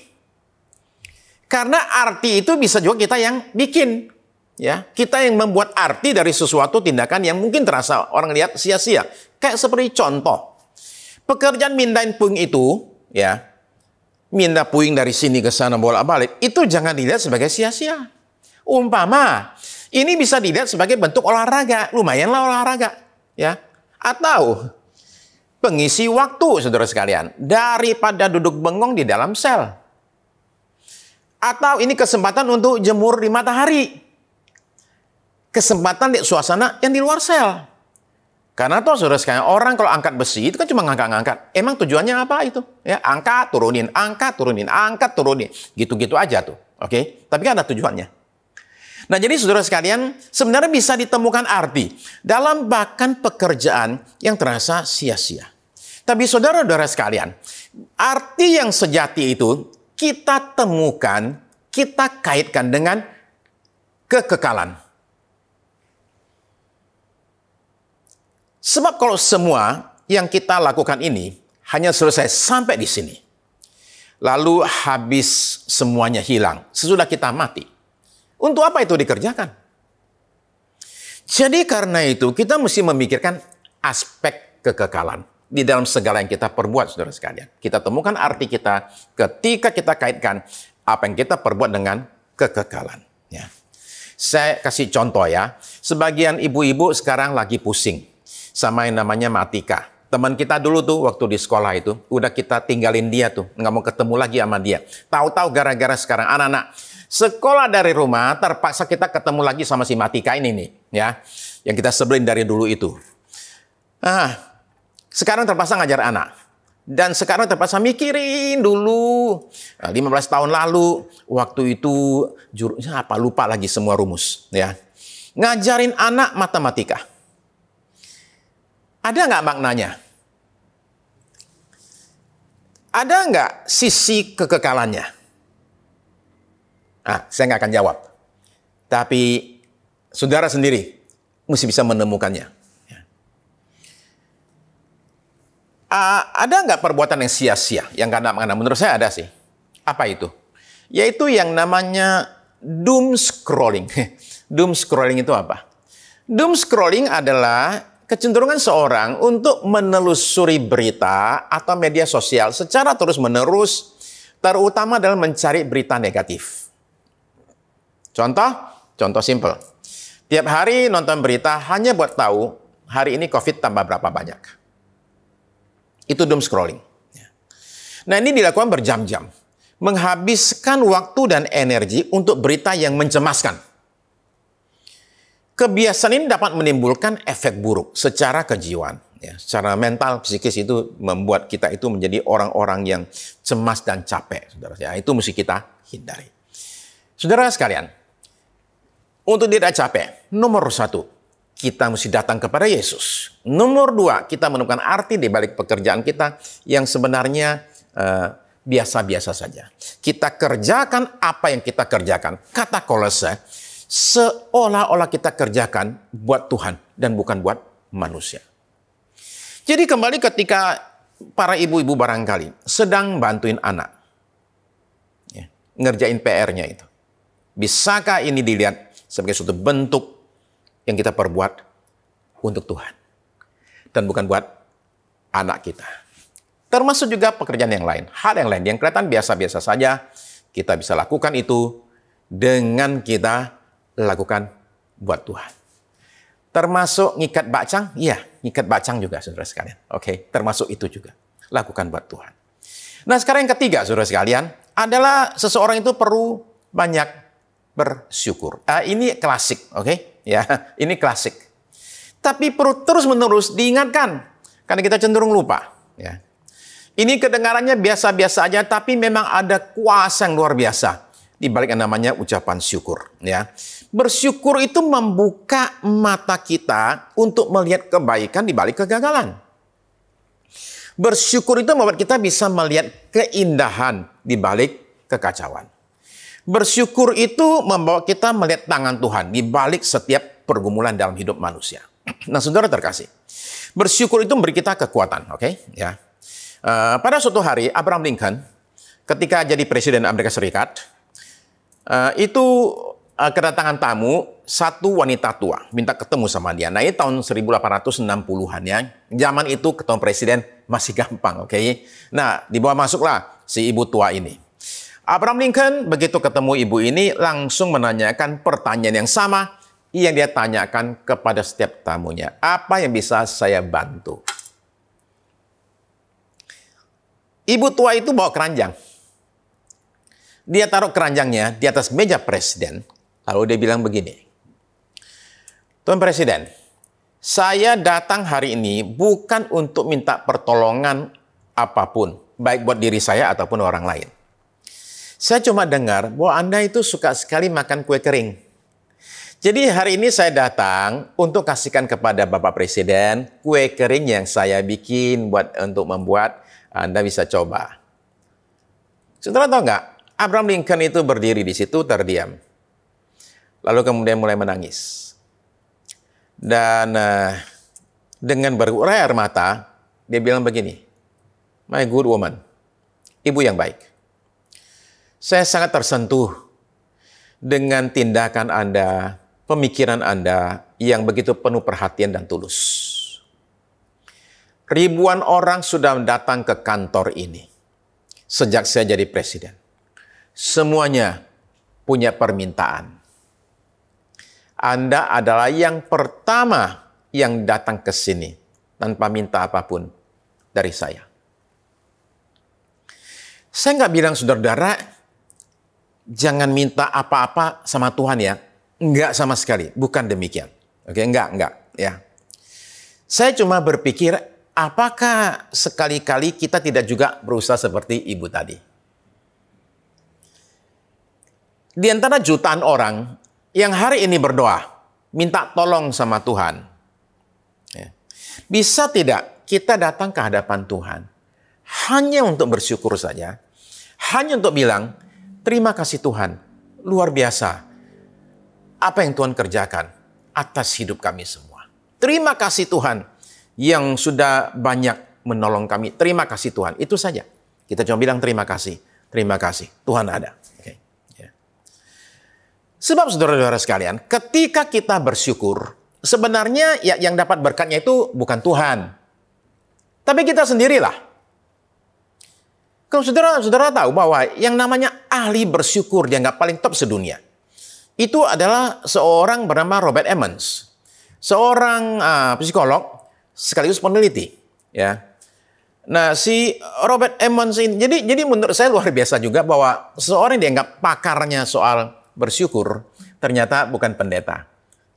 Karena arti itu bisa juga kita yang bikin. Ya, kita yang membuat arti dari sesuatu tindakan yang mungkin terasa orang lihat sia-sia. Kayak seperti contoh, pekerjaan mindahin puing itu, ya, mindah puing dari sini ke sana bolak-balik, itu jangan dilihat sebagai sia-sia. Umpama ini bisa dilihat sebagai bentuk olahraga, lumayanlah olahraga, ya. Atau pengisi waktu, saudara sekalian, daripada duduk bengong di dalam sel. Atau ini kesempatan untuk jemur di matahari. Kesempatan di suasana yang di luar sel. Karena toh saudara sekalian, orang kalau angkat besi itu kan cuma ngangkat-ngangkat. Emang tujuannya apa itu? Ya, angkat, turunin, angkat, turunin, angkat, turunin. Gitu-gitu aja tuh. Oke? Tapi kan ada tujuannya. Nah, jadi saudara sekalian, sebenarnya bisa ditemukan arti dalam bahkan pekerjaan yang terasa sia-sia. Tapi saudara-saudara sekalian, arti yang sejati itu kita temukan, kita kaitkan dengan kekekalan. Sebab kalau semua yang kita lakukan ini hanya selesai sampai di sini, lalu habis semuanya hilang, sesudah kita mati, untuk apa itu dikerjakan? Jadi karena itu kita mesti memikirkan aspek kekekalan di dalam segala yang kita perbuat, saudara sekalian. Kita temukan arti kita ketika kita kaitkan apa yang kita perbuat dengan kekekalan. Ya. Saya kasih contoh ya, sebagian ibu-ibu sekarang lagi pusing sama yang namanya matika. Teman kita dulu tuh waktu di sekolah itu, udah kita tinggalin dia tuh, nggak mau ketemu lagi sama dia. Tahu-tahu gara-gara sekarang anak-anak sekolah dari rumah, terpaksa kita ketemu lagi sama si matika ini nih, ya, yang kita sebelin dari dulu itu. Sekarang terpaksa ngajar anak. Dan sekarang terpaksa mikirin dulu, 15 tahun lalu, waktu itu, lupa lagi semua rumus, ya. Ngajarin anak matematika. Ada nggak maknanya? Ada nggak sisi kekekalannya? Saya nggak akan jawab. Tapi saudara sendiri mesti bisa menemukannya. Ada nggak perbuatan yang sia-sia, yang nggak ada makna? Menurut saya ada sih. Apa itu? Yaitu yang namanya doom scrolling. Doom scrolling itu apa? Doom scrolling adalah kecenderungan seorang untuk menelusuri berita atau media sosial secara terus-menerus, terutama dalam mencari berita negatif. Contoh simple. Tiap hari nonton berita hanya buat tahu hari ini COVID tambah berapa banyak. Itu doom scrolling. Nah, ini dilakukan berjam-jam. Menghabiskan waktu dan energi untuk berita yang mencemaskan. Kebiasaan ini dapat menimbulkan efek buruk secara kejiwaan. Ya, secara mental, psikis itu membuat kita itu menjadi orang-orang yang cemas dan capek. Saudara. Ya, itu mesti kita hindari. Saudara sekalian, untuk tidak capek, nomor 1, kita mesti datang kepada Yesus. Nomor 2, kita menemukan arti di balik pekerjaan kita yang sebenarnya biasa-biasa saja. Kita kerjakan apa yang kita kerjakan. Kata Kolose, seolah-olah kita kerjakan buat Tuhan dan bukan buat manusia. Jadi kembali ketika para ibu-ibu barangkali sedang bantuin anak. Ya, ngerjain PR-nya itu. Bisakah ini dilihat sebagai suatu bentuk yang kita perbuat untuk Tuhan. Dan bukan buat anak kita. Termasuk juga pekerjaan yang lain. Hal yang lain yang kelihatan biasa-biasa saja. Kita bisa lakukan itu dengan kita lakukan buat Tuhan. Termasuk ngikat bacang? Iya, ngikat bacang juga saudara sekalian. Oke, termasuk itu juga. Lakukan buat Tuhan. Nah, sekarang yang ketiga saudara sekalian adalah seseorang itu perlu banyak bersyukur. Ini klasik, oke? Ya, ini klasik. Tapi perlu terus-menerus diingatkan karena kita cenderung lupa, ya. Ini kedengarannya biasa-biasa aja, tapi memang ada kuasa yang luar biasa di balik yang namanya ucapan syukur, ya. Bersyukur itu membuka mata kita untuk melihat kebaikan di balik kegagalan. Bersyukur itu membuat kita bisa melihat keindahan di balik kekacauan. Bersyukur itu membawa kita melihat tangan Tuhan di balik setiap pergumulan dalam hidup manusia. Nah, saudara terkasih, bersyukur itu memberi kita kekuatan, oke? Ya. Pada suatu hari, Abraham Lincoln, ketika jadi Presiden Amerika Serikat, itu kedatangan tamu satu wanita tua, minta ketemu sama dia. Nah, ini tahun 1860-an ya. Zaman itu ketemu Presiden masih gampang, oke? Nah, dibawa masuklah si ibu tua ini. Abraham Lincoln begitu ketemu ibu ini langsung menanyakan pertanyaan yang sama yang dia tanyakan kepada setiap tamunya. Apa yang bisa saya bantu? Ibu tua itu bawa keranjang. Dia taruh keranjangnya di atas meja presiden. Lalu dia bilang begini. Tuan Presiden, saya datang hari ini bukan untuk minta pertolongan apapun. Baik buat diri saya ataupun orang lain. Saya cuma dengar bahwa Anda itu suka sekali makan kue kering. Jadi hari ini saya datang untuk kasihkan kepada Bapak Presiden kue kering yang saya bikin untuk membuat Anda bisa coba. Saudara tahu nggak? Abraham Lincoln itu berdiri di situ terdiam. Lalu kemudian mulai menangis. Dan dengan berurai air mata, dia bilang begini, "My good woman, ibu yang baik. Saya sangat tersentuh dengan tindakan Anda, pemikiran Anda yang begitu penuh perhatian dan tulus. Ribuan orang sudah datang ke kantor ini sejak saya jadi presiden. Semuanya punya permintaan. Anda adalah yang pertama yang datang ke sini tanpa minta apapun dari saya." Saya nggak bilang saudara-saudara, jangan minta apa-apa sama Tuhan ya. Enggak sama sekali, bukan demikian. Oke, enggak, ya. Saya cuma berpikir, apakah sekali-kali kita tidak juga berusaha seperti ibu tadi? Di antara jutaan orang yang hari ini berdoa, minta tolong sama Tuhan. Ya. Bisa tidak kita datang ke hadapan Tuhan hanya untuk bersyukur saja, hanya untuk bilang, terima kasih Tuhan, luar biasa apa yang Tuhan kerjakan atas hidup kami semua. Terima kasih Tuhan yang sudah banyak menolong kami. Terima kasih Tuhan. Itu saja. Kita cuma bilang terima kasih. Terima kasih. Tuhan ada. Okay. Yeah. Sebab saudara-saudara sekalian, ketika kita bersyukur, sebenarnya ya yang dapat berkatnya itu bukan Tuhan, tapi kita sendirilah. Kalau saudara tahu bahwa yang namanya ahli bersyukur dianggap paling top sedunia, itu adalah seorang bernama Robert Emmons, seorang psikolog sekaligus peneliti. Ya, nah si Robert Emmons ini, jadi menurut saya luar biasa juga bahwa seorang yang dianggap pakarnya soal bersyukur ternyata bukan pendeta,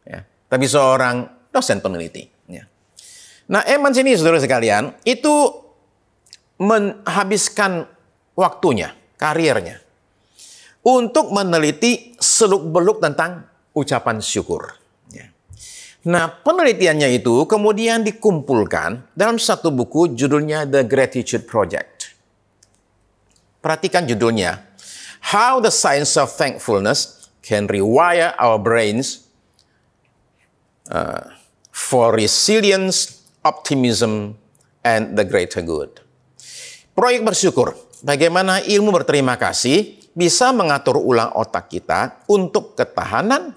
ya, tapi seorang dosen peneliti. Ya. Nah, Emmons ini, saudara sekalian, itu menghabiskan waktunya, karirnya, untuk meneliti seluk-beluk tentang ucapan syukur. Ya. Nah, penelitiannya itu kemudian dikumpulkan dalam satu buku judulnya The Gratitude Project. Perhatikan judulnya, How the Science of Thankfulness Can Rewire Our Brains for Resilience, Optimism, and the Greater Good. Proyek bersyukur, bagaimana ilmu berterima kasih bisa mengatur ulang otak kita untuk ketahanan,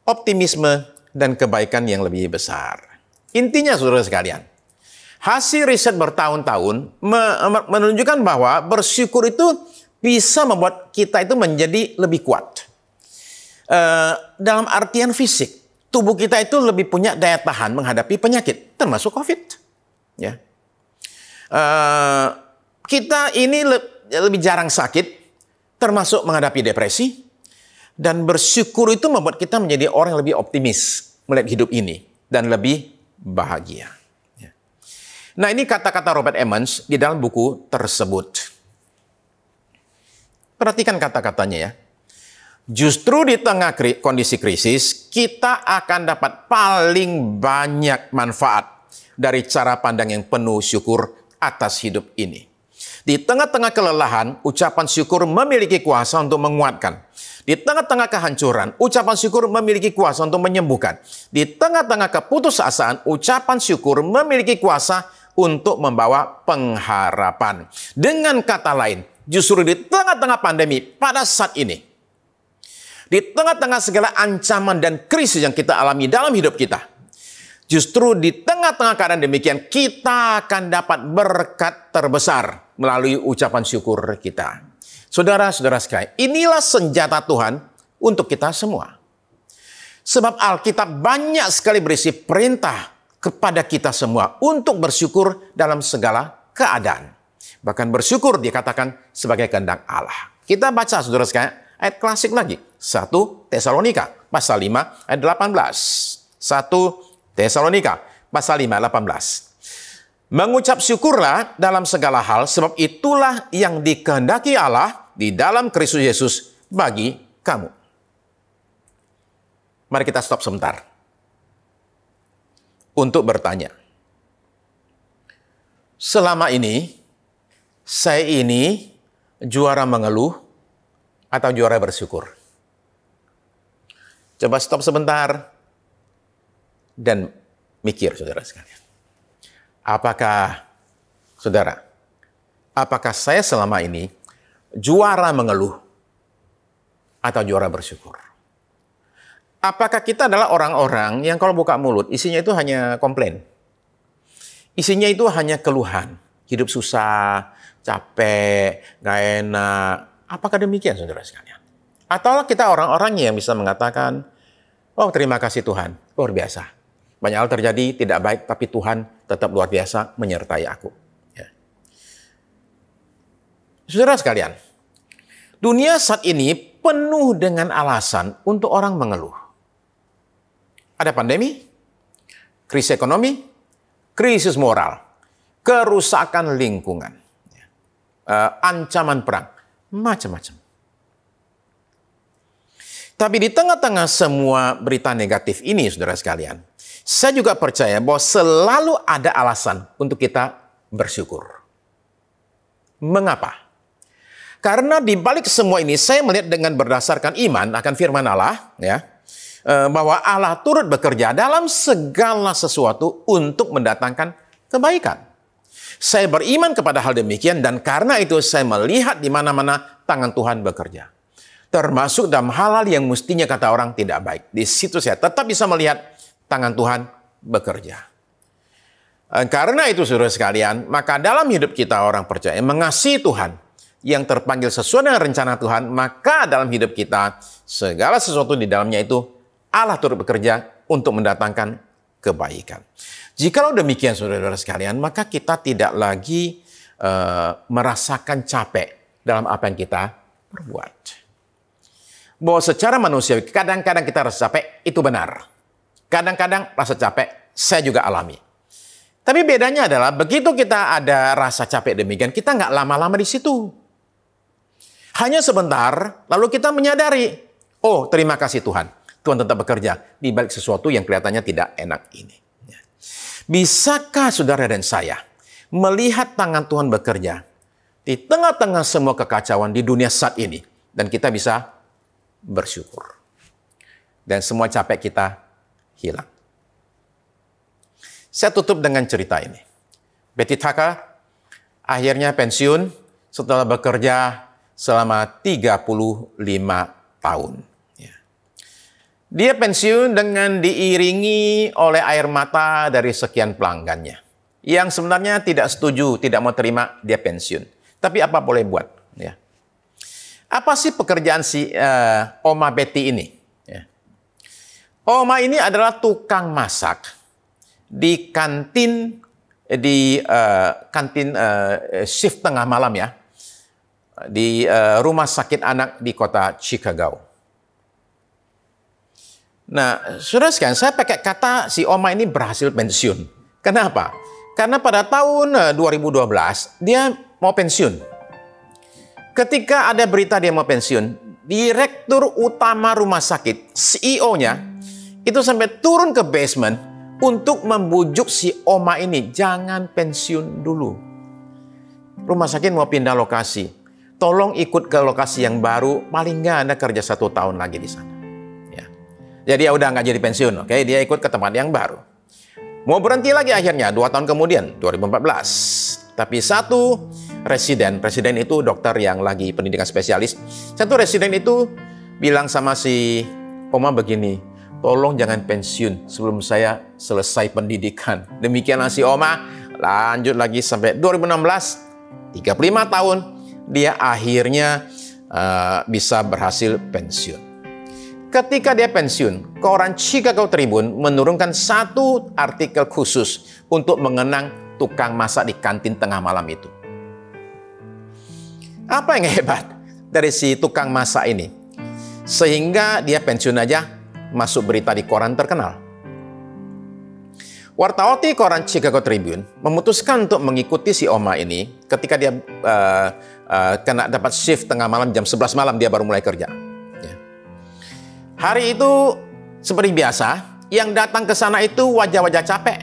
optimisme, dan kebaikan yang lebih besar. Intinya, saudara sekalian, hasil riset bertahun-tahun menunjukkan bahwa bersyukur itu bisa membuat kita itu menjadi lebih kuat. Dalam artian fisik, tubuh kita itu lebih punya daya tahan menghadapi penyakit, termasuk COVID. Ya. Kita ini lebih jarang sakit, termasuk menghadapi depresi, dan bersyukur itu membuat kita menjadi orang yang lebih optimis melihat hidup ini dan lebih bahagia. Ya. Nah, ini kata-kata Robert Emmons di dalam buku tersebut. Perhatikan kata-katanya ya. Justru di tengah kondisi krisis, kita akan dapat paling banyak manfaat dari cara pandang yang penuh syukur atas hidup ini. Di tengah-tengah kelelahan, ucapan syukur memiliki kuasa untuk menguatkan. Di tengah-tengah kehancuran, ucapan syukur memiliki kuasa untuk menyembuhkan. Di tengah-tengah keputusasaan, ucapan syukur memiliki kuasa untuk membawa pengharapan. Dengan kata lain, justru di tengah-tengah pandemi pada saat ini, di tengah-tengah segala ancaman dan krisis yang kita alami dalam hidup kita, justru di tengah-tengah keadaan demikian, kita akan dapat berkat terbesar melalui ucapan syukur kita. Saudara-saudara sekalian, inilah senjata Tuhan untuk kita semua. Sebab Alkitab banyak sekali berisi perintah kepada kita semua untuk bersyukur dalam segala keadaan. Bahkan bersyukur dikatakan sebagai kehendak Allah. Kita baca, saudara sekalian, ayat klasik lagi. 1 Tesalonika pasal 5 ayat 18. 1 Tesalonika pasal 5 ayat 18. Mengucap syukurlah dalam segala hal, sebab itulah yang dikehendaki Allah di dalam Kristus Yesus bagi kamu. Mari kita stop sebentar untuk bertanya. Selama ini, saya ini juara mengeluh atau juara bersyukur? Coba stop sebentar dan mikir, saudara sekalian. Apakah saya selama ini juara mengeluh atau juara bersyukur? Apakah kita adalah orang-orang yang kalau buka mulut isinya itu hanya komplain? Isinya itu hanya keluhan, hidup susah, capek, gak enak. Apakah demikian, saudara sekalian? Atau kita orang-orang yang bisa mengatakan, oh terima kasih Tuhan, luar biasa. Banyak hal terjadi tidak baik, tapi Tuhan tetap luar biasa menyertai aku. Ya. Saudara sekalian, dunia saat ini penuh dengan alasan untuk orang mengeluh. Ada pandemi, krisis ekonomi, krisis moral, kerusakan lingkungan, ancaman perang, macam-macam. Tapi di tengah-tengah semua berita negatif ini, saudara sekalian, saya juga percaya bahwa selalu ada alasan untuk kita bersyukur. Mengapa? Karena di balik semua ini saya melihat dengan berdasarkan iman akan firman Allah, ya, bahwa Allah turut bekerja dalam segala sesuatu untuk mendatangkan kebaikan. Saya beriman kepada hal demikian dan karena itu saya melihat di mana-mana tangan Tuhan bekerja. Termasuk dalam hal-hal yang mestinya kata orang tidak baik. Di situ saya tetap bisa melihat tangan Tuhan bekerja. Karena itu saudara sekalian, maka dalam hidup kita orang percaya mengasihi Tuhan, yang terpanggil sesuai dengan rencana Tuhan, maka dalam hidup kita segala sesuatu di dalamnya itu Allah turut bekerja untuk mendatangkan kebaikan. Jikalau demikian saudara-saudara sekalian, maka kita tidak lagi merasakan capek dalam apa yang kita perbuat. Bahwa secara manusiawi kadang-kadang kita rasa capek, itu benar. Kadang-kadang rasa capek saya juga alami. Tapi bedanya adalah begitu kita ada rasa capek demikian, kita nggak lama-lama di situ. Hanya sebentar, lalu kita menyadari, oh terima kasih Tuhan. Tuhan tetap bekerja di balik sesuatu yang kelihatannya tidak enak ini. Bisakah saudara dan saya melihat tangan Tuhan bekerja di tengah-tengah semua kekacauan di dunia saat ini, dan kita bisa bersyukur. Dan semua capek kita hilang. Saya tutup dengan cerita ini. Betty Tucker akhirnya pensiun setelah bekerja selama 35 tahun. Dia pensiun dengan diiringi oleh air mata dari sekian pelanggannya, yang sebenarnya tidak setuju, tidak mau terima dia pensiun. Tapi apa boleh buat? Ya. Apa sih pekerjaan si Oma Betty ini? Ya. Oma ini adalah tukang masak di kantin shift tengah malam ya, di rumah sakit anak di kota Chicago. Nah, saudara sekalian, saya pakai kata si Oma ini berhasil pensiun. Kenapa? Karena pada tahun 2012 dia mau pensiun. Ketika ada berita dia mau pensiun, direktur utama rumah sakit, CEO-nya itu sampai turun ke basement untuk membujuk si Oma ini, jangan pensiun dulu. Rumah sakit mau pindah lokasi. Tolong ikut ke lokasi yang baru, paling nggak Anda kerja 1 tahun lagi di sana. Ya. Jadi ya udah nggak jadi pensiun, oke? Dia ikut ke tempat yang baru. Mau berhenti lagi akhirnya 2 tahun kemudian, 2014. Tapi satu residen itu dokter yang lagi pendidikan spesialis. Satu residen itu bilang sama si Oma begini, tolong jangan pensiun sebelum saya selesai pendidikan. Demikianlah si Oma lanjut lagi sampai 2016, 35 tahun, dia akhirnya bisa berhasil pensiun. Ketika dia pensiun, koran Chicago Tribune menurunkan satu artikel khusus untuk mengenang tukang masak di kantin tengah malam itu. Apa yang hebat dari si tukang masak ini? Sehingga dia pensiun aja masuk berita di koran terkenal. Wartawati koran Chicago Tribune memutuskan untuk mengikuti si Oma ini ketika dia kena dapat shift tengah malam, jam 11 malam dia baru mulai kerja. Ya. Hari itu seperti biasa, yang datang ke sana itu wajah-wajah capek.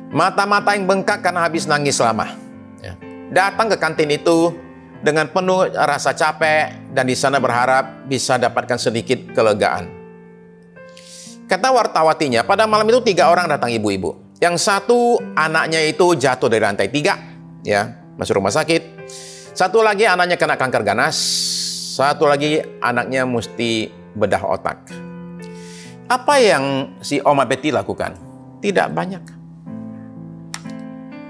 Mata-mata yang bengkak karena habis nangis lama. Ya. Datang ke kantin itu dengan penuh rasa capek dan di sana berharap bisa dapatkan sedikit kelegaan. Kata wartawatinya, pada malam itu 3 orang datang ibu-ibu. Yang satu anaknya itu jatuh dari lantai 3, ya, masuk rumah sakit. Satu lagi anaknya kena kanker ganas. Satu lagi anaknya mesti bedah otak. Apa yang si Oma Betty lakukan? Tidak banyak.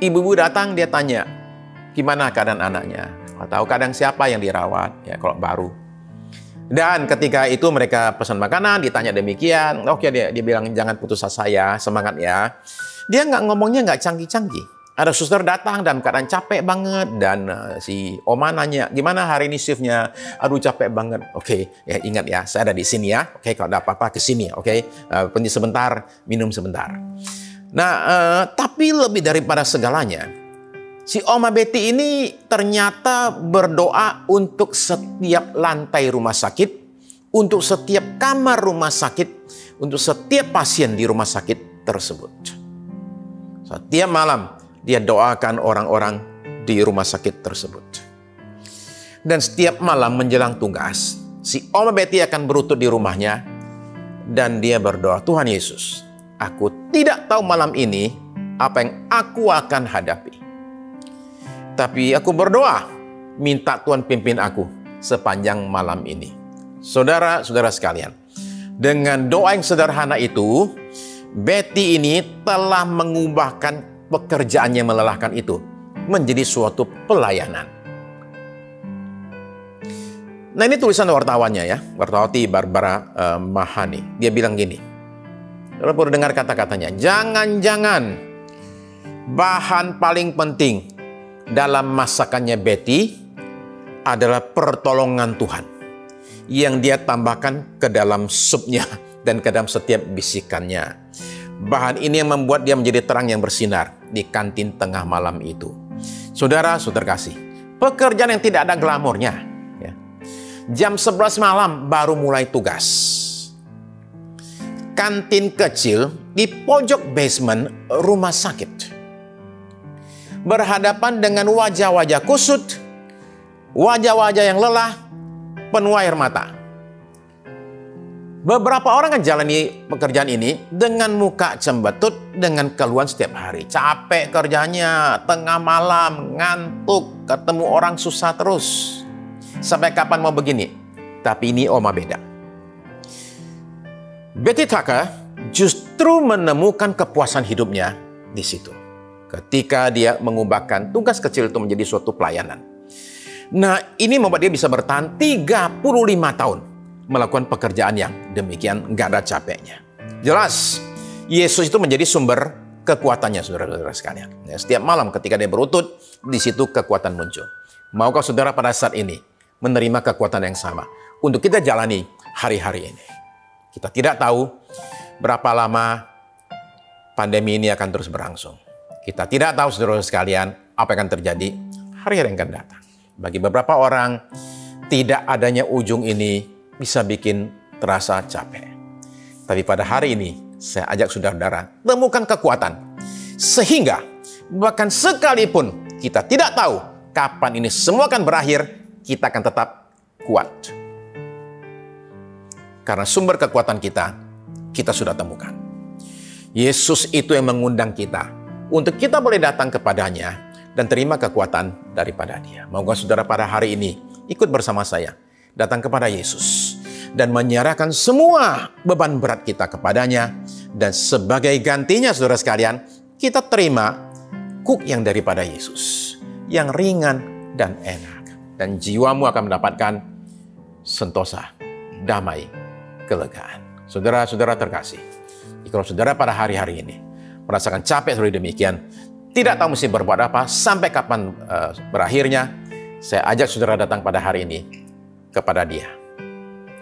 Ibu-ibu datang, dia tanya, gimana keadaan anaknya? Atau kadang siapa yang dirawat, ya kalau baru. Dan ketika itu mereka pesan makanan, ditanya demikian, oke dia bilang jangan putus asa ya, semangat ya. Dia ngomongnya nggak canggih-canggih. Ada suster datang dalam keadaan capek banget dan si Oma nanya, gimana hari ini shiftnya? Aduh capek banget. Oke, ya ingat ya, saya ada di sini ya. Oke, kalau ada apa-apa ke sini, oke. Pergi sebentar, minum sebentar. Nah, tapi lebih daripada segalanya, si Oma Betty ini ternyata berdoa untuk setiap lantai rumah sakit, untuk setiap kamar rumah sakit, untuk setiap pasien di rumah sakit tersebut. Setiap malam dia doakan orang-orang di rumah sakit tersebut. Dan setiap malam menjelang tugas, si Oma Betty akan berlutut di rumahnya dan dia berdoa, Tuhan Yesus, aku tidak tahu malam ini apa yang aku akan hadapi. Tapi aku berdoa, minta Tuhan pimpin aku sepanjang malam ini. Saudara-saudara sekalian, Dengan doa yang sederhana itu, Betty ini telah mengubahkan pekerjaan yang melelahkan itu menjadi suatu pelayanan. Nah, ini tulisan wartawannya ya, wartawati Barbara Mahani. Dia bilang gini, kalau perlu dengar kata-katanya, jangan-jangan bahan paling penting dalam masakannya Betty adalah pertolongan Tuhan yang dia tambahkan ke dalam supnya dan ke dalam setiap bisikannya. Bahan ini yang membuat dia menjadi terang yang bersinar di kantin tengah malam itu. Saudara kasih, pekerjaan yang tidak ada glamornya. Ya. Jam 11 malam baru mulai tugas. Kantin kecil di pojok basement rumah sakit. Berhadapan dengan wajah-wajah kusut, wajah-wajah yang lelah, penuh air mata. Beberapa orang yang jalani pekerjaan ini dengan muka cembetut, dengan keluhan setiap hari. Capek kerjanya, tengah malam, ngantuk, ketemu orang susah terus. Sampai kapan mau begini? Tapi ini Oma beda. Betty Tucker justru menemukan kepuasan hidupnya di situ. Ketika dia mengubahkan tugas kecil itu menjadi suatu pelayanan. Nah, ini membuat dia bisa bertahan 35 tahun melakukan pekerjaan yang demikian nggak ada capeknya. Jelas, Yesus itu menjadi sumber kekuatannya, saudara-saudara sekalian. Ya, setiap malam ketika dia berlutut, di situ kekuatan muncul. Maukah saudara pada saat ini menerima kekuatan yang sama untuk kita jalani hari-hari ini? Kita tidak tahu berapa lama pandemi ini akan terus berlangsung. Kita tidak tahu, saudara sekalian, apa yang akan terjadi hari-hari yang akan datang. Bagi beberapa orang, tidak adanya ujung ini bisa bikin terasa capek. Tapi pada hari ini, saya ajak saudara-saudara, temukan kekuatan. Sehingga, bahkan sekalipun kita tidak tahu kapan ini semua akan berakhir, kita akan tetap kuat. Karena sumber kekuatan kita sudah temukan. Yesus itu yang mengundang kita untuk kita boleh datang kepadanya dan terima kekuatan daripada Dia. Moga saudara pada hari ini ikut bersama saya datang kepada Yesus dan menyerahkan semua beban berat kita kepadanya, dan sebagai gantinya saudara sekalian, kita terima kuk yang daripada Yesus, yang ringan dan enak, dan jiwamu akan mendapatkan sentosa, damai, kelegaan. Saudara-saudara terkasih, kalau saudara pada hari-hari ini merasakan capek seperti demikian, tidak tahu mesti berbuat apa, sampai kapan berakhirnya, saya ajak saudara datang pada hari ini kepada Dia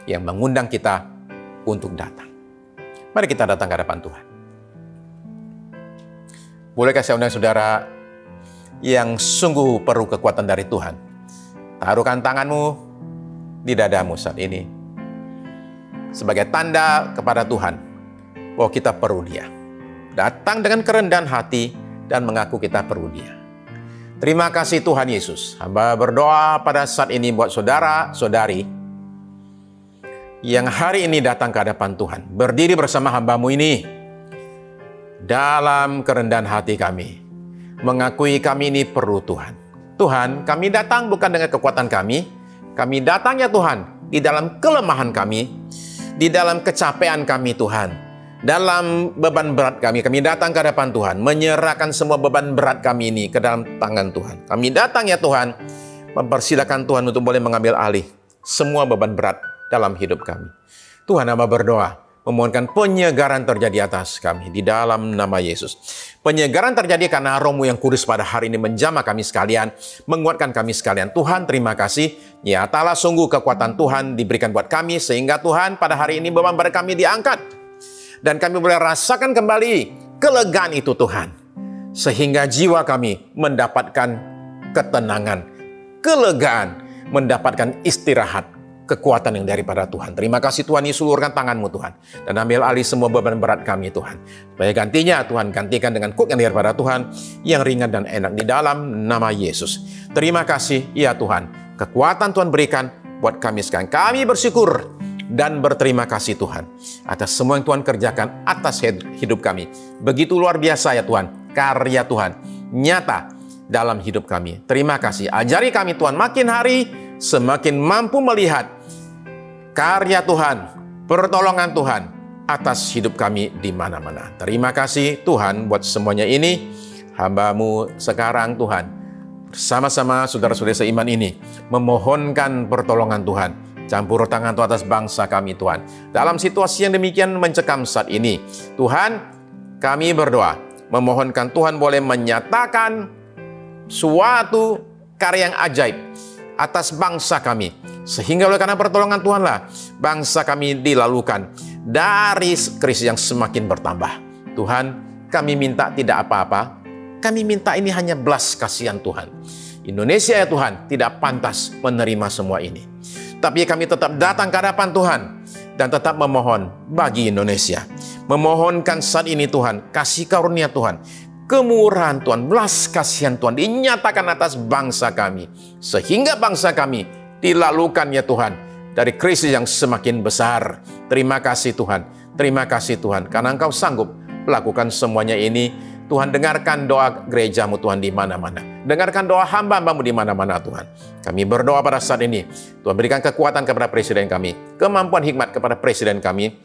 yang mengundang kita untuk datang. Mari kita datang ke hadapan Tuhan. Bolehkah saya undang saudara yang sungguh perlu kekuatan dari Tuhan? Taruhkan tanganmu di dadamu saat ini sebagai tanda kepada Tuhan bahwa kita perlu Dia. Datang dengan kerendahan hati dan mengaku kita perlu Dia. Terima kasih Tuhan Yesus. Hamba berdoa pada saat ini buat saudara-saudari yang hari ini datang ke hadapan Tuhan. Berdiri bersama hamba-Mu ini dalam kerendahan hati kami. Mengakui kami ini perlu Tuhan. Tuhan, kami datang bukan dengan kekuatan kami. Kami datang ya Tuhan di dalam kelemahan kami, di dalam kecapean kami Tuhan. Dalam beban berat kami datang ke hadapan Tuhan, menyerahkan semua beban berat kami ini ke dalam tangan Tuhan. Kami datang ya Tuhan, mempersilakan Tuhan untuk boleh mengambil alih semua beban berat dalam hidup kami. Tuhan, hamba berdoa, memohonkan penyegaran terjadi atas kami di dalam nama Yesus. Penyegaran terjadi karena Roh-Mu yang kudus pada hari ini menjamah kami sekalian, menguatkan kami sekalian. Tuhan, terima kasih. Nyatalah sungguh kekuatan Tuhan diberikan buat kami, sehingga Tuhan pada hari ini beban berat kami diangkat. Dan kami boleh rasakan kembali kelegaan itu Tuhan. Sehingga jiwa kami mendapatkan ketenangan, kelegaan, mendapatkan istirahat, kekuatan yang daripada Tuhan. Terima kasih Tuhan, Yesus, ulurkan tangan-Mu Tuhan. Dan ambil alih semua beban berat kami Tuhan. Supaya gantinya Tuhan, gantikan dengan kuk yang daripada Tuhan, yang ringan dan enak di dalam nama Yesus. Terima kasih ya Tuhan. Kekuatan Tuhan berikan buat kami sekarang. Kami bersyukur dan berterima kasih Tuhan atas semua yang Tuhan kerjakan atas hidup kami. Begitu luar biasa ya Tuhan, karya Tuhan nyata dalam hidup kami. Terima kasih. Ajari kami Tuhan makin hari semakin mampu melihat karya Tuhan pertolongan Tuhan atas hidup kami di mana-mana. Terima kasih Tuhan buat semuanya ini. Hamba-Mu sekarang Tuhan, bersama-sama saudara-saudara seiman ini, memohonkan pertolongan Tuhan. Campur tangan Tuhan atas bangsa kami Tuhan. Dalam situasi yang demikian mencekam saat ini, Tuhan, kami berdoa, memohonkan Tuhan boleh menyatakan suatu karya yang ajaib atas bangsa kami. Sehingga oleh karena pertolongan Tuhanlah, bangsa kami dilalukan dari krisis yang semakin bertambah. Tuhan, kami minta tidak apa-apa. Kami minta ini hanya belas kasihan Tuhan. Indonesia ya Tuhan, tidak pantas menerima semua ini. Tapi kami tetap datang ke hadapan Tuhan dan tetap memohon bagi Indonesia. Memohonkan saat ini Tuhan, kasih karunia Tuhan, kemurahan Tuhan, belas kasihan Tuhan dinyatakan atas bangsa kami. Sehingga bangsa kami dilalukan ya Tuhan dari krisis yang semakin besar. Terima kasih Tuhan, terima kasih Tuhan, karena Engkau sanggup melakukan semuanya ini. Tuhan, dengarkan doa gereja-Mu Tuhan di mana-mana. Dengarkan doa hamba-hamba-Mu di mana-mana Tuhan. Kami berdoa pada saat ini, Tuhan berikan kekuatan kepada presiden kami, kemampuan hikmat kepada presiden kami,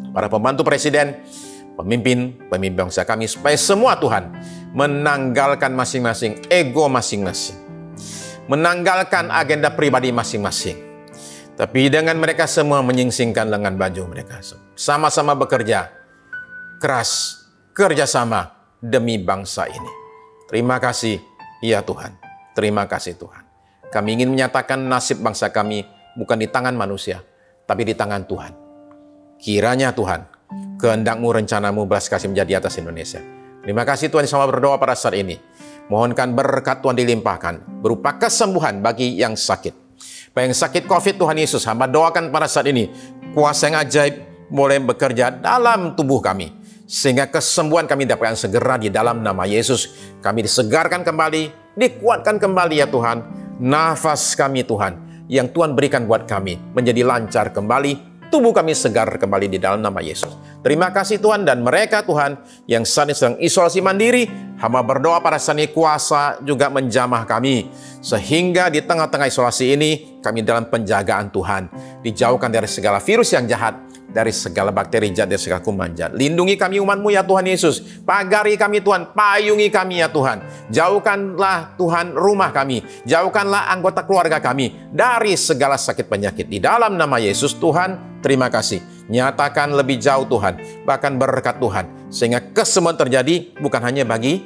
para pembantu presiden, pemimpin bangsa kami, supaya semua Tuhan menanggalkan masing-masing ego masing-masing, menanggalkan agenda pribadi masing-masing. Tapi dengan mereka semua menyingsingkan lengan baju mereka. Sama-sama bekerja keras, kerjasama demi bangsa ini. Terima kasih, ya Tuhan. Terima kasih Tuhan. Kami ingin menyatakan nasib bangsa kami bukan di tangan manusia, tapi di tangan Tuhan. Kiranya Tuhan, kehendak-Mu, rencana-Mu belas kasih menjadi atas Indonesia. Terima kasih Tuhan, sama berdoa pada saat ini. Mohonkan berkat Tuhan dilimpahkan, berupa kesembuhan bagi yang sakit. Bagi yang sakit COVID Tuhan Yesus, hamba doakan pada saat ini, kuasa yang ajaib boleh bekerja dalam tubuh kami. Sehingga kesembuhan kami dapatkan segera di dalam nama Yesus. Kami disegarkan kembali, dikuatkan kembali ya Tuhan. Nafas kami Tuhan, yang Tuhan berikan buat kami, menjadi lancar kembali. Tubuh kami segar kembali di dalam nama Yesus. Terima kasih Tuhan, dan mereka Tuhan yang saat ini sedang isolasi mandiri, hamba berdoa pada saat ini kuasa juga menjamah kami. Sehingga di tengah-tengah isolasi ini, kami dalam penjagaan Tuhan. Dijauhkan dari segala virus yang jahat, dari segala bakteri jahat, dari segala kuman jahat. Lindungi kami umat-Mu ya Tuhan Yesus. Pagari kami Tuhan, payungi kami ya Tuhan. Jauhkanlah Tuhan rumah kami, jauhkanlah anggota keluarga kami dari segala sakit penyakit. Di dalam nama Yesus Tuhan, terima kasih. Nyatakan lebih jauh Tuhan, bahkan berkat Tuhan. Sehingga kesembuhan terjadi bukan hanya bagi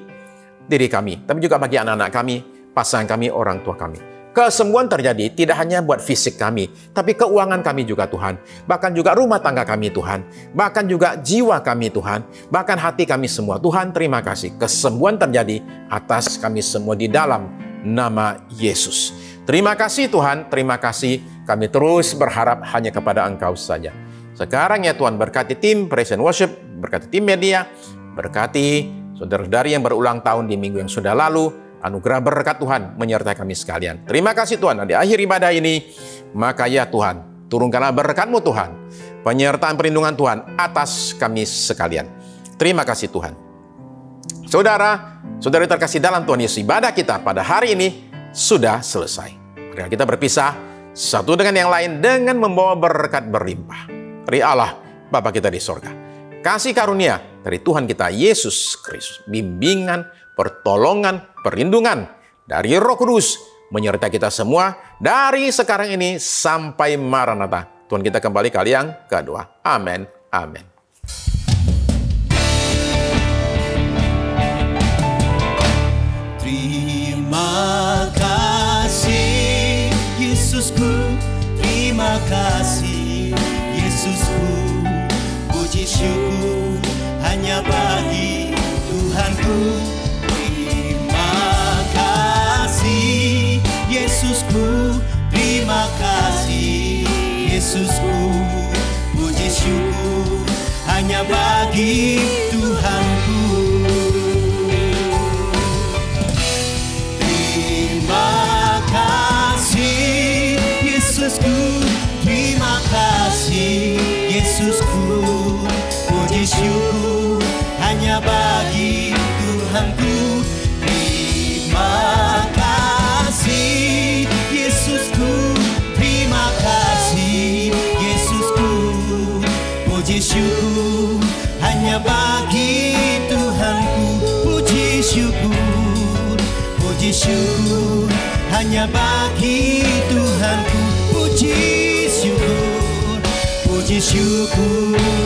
diri kami, tapi juga bagi anak-anak kami, pasangan kami, orang tua kami. Kesembuhan terjadi tidak hanya buat fisik kami, tapi keuangan kami juga Tuhan. Bahkan juga rumah tangga kami Tuhan. Bahkan juga jiwa kami Tuhan. Bahkan hati kami semua. Tuhan terima kasih. Kesembuhan terjadi atas kami semua di dalam nama Yesus. Terima kasih Tuhan, terima kasih. Kami terus berharap hanya kepada Engkau saja. Sekarang ya Tuhan, berkati tim Praise and Worship, berkati tim media, berkati saudara-saudari yang berulang tahun di minggu yang sudah lalu. Anugerah berkat Tuhan menyertai kami sekalian. Terima kasih Tuhan. Di akhir ibadah ini, maka ya Tuhan, turunkanlah berkat-Mu Tuhan, penyertaan perlindungan Tuhan atas kami sekalian. Terima kasih Tuhan. Saudara-saudari terkasih dalam Tuhan Yesus, ibadah kita pada hari ini sudah selesai. Mari kita berpisah satu dengan yang lain dengan membawa berkat berlimpah dari Allah Bapa kita di sorga. Kasih karunia dari Tuhan kita Yesus Kristus, bimbingan, pertolongan, perlindungan dari Roh Kudus menyertai kita semua dari sekarang ini sampai Maranatha. Tuhan kita kembali kali yang kedua. Amin. Amin. Terima kasih Yesusku, terima kasih Yesusku, puji syukur hanya bagi Tuhanku. Yesusku, terima kasih Yesusku, puji syukur hanya bagi Tuhanku. Terima kasih Yesusku, terima kasih Yesusku, puji syukur hanya bagi Tuhanku. Terima kasih Yesusku, terima kasih Yesusku, syukur, puji syukur hanya bagi Tuhanku. Puji syukur, puji syukur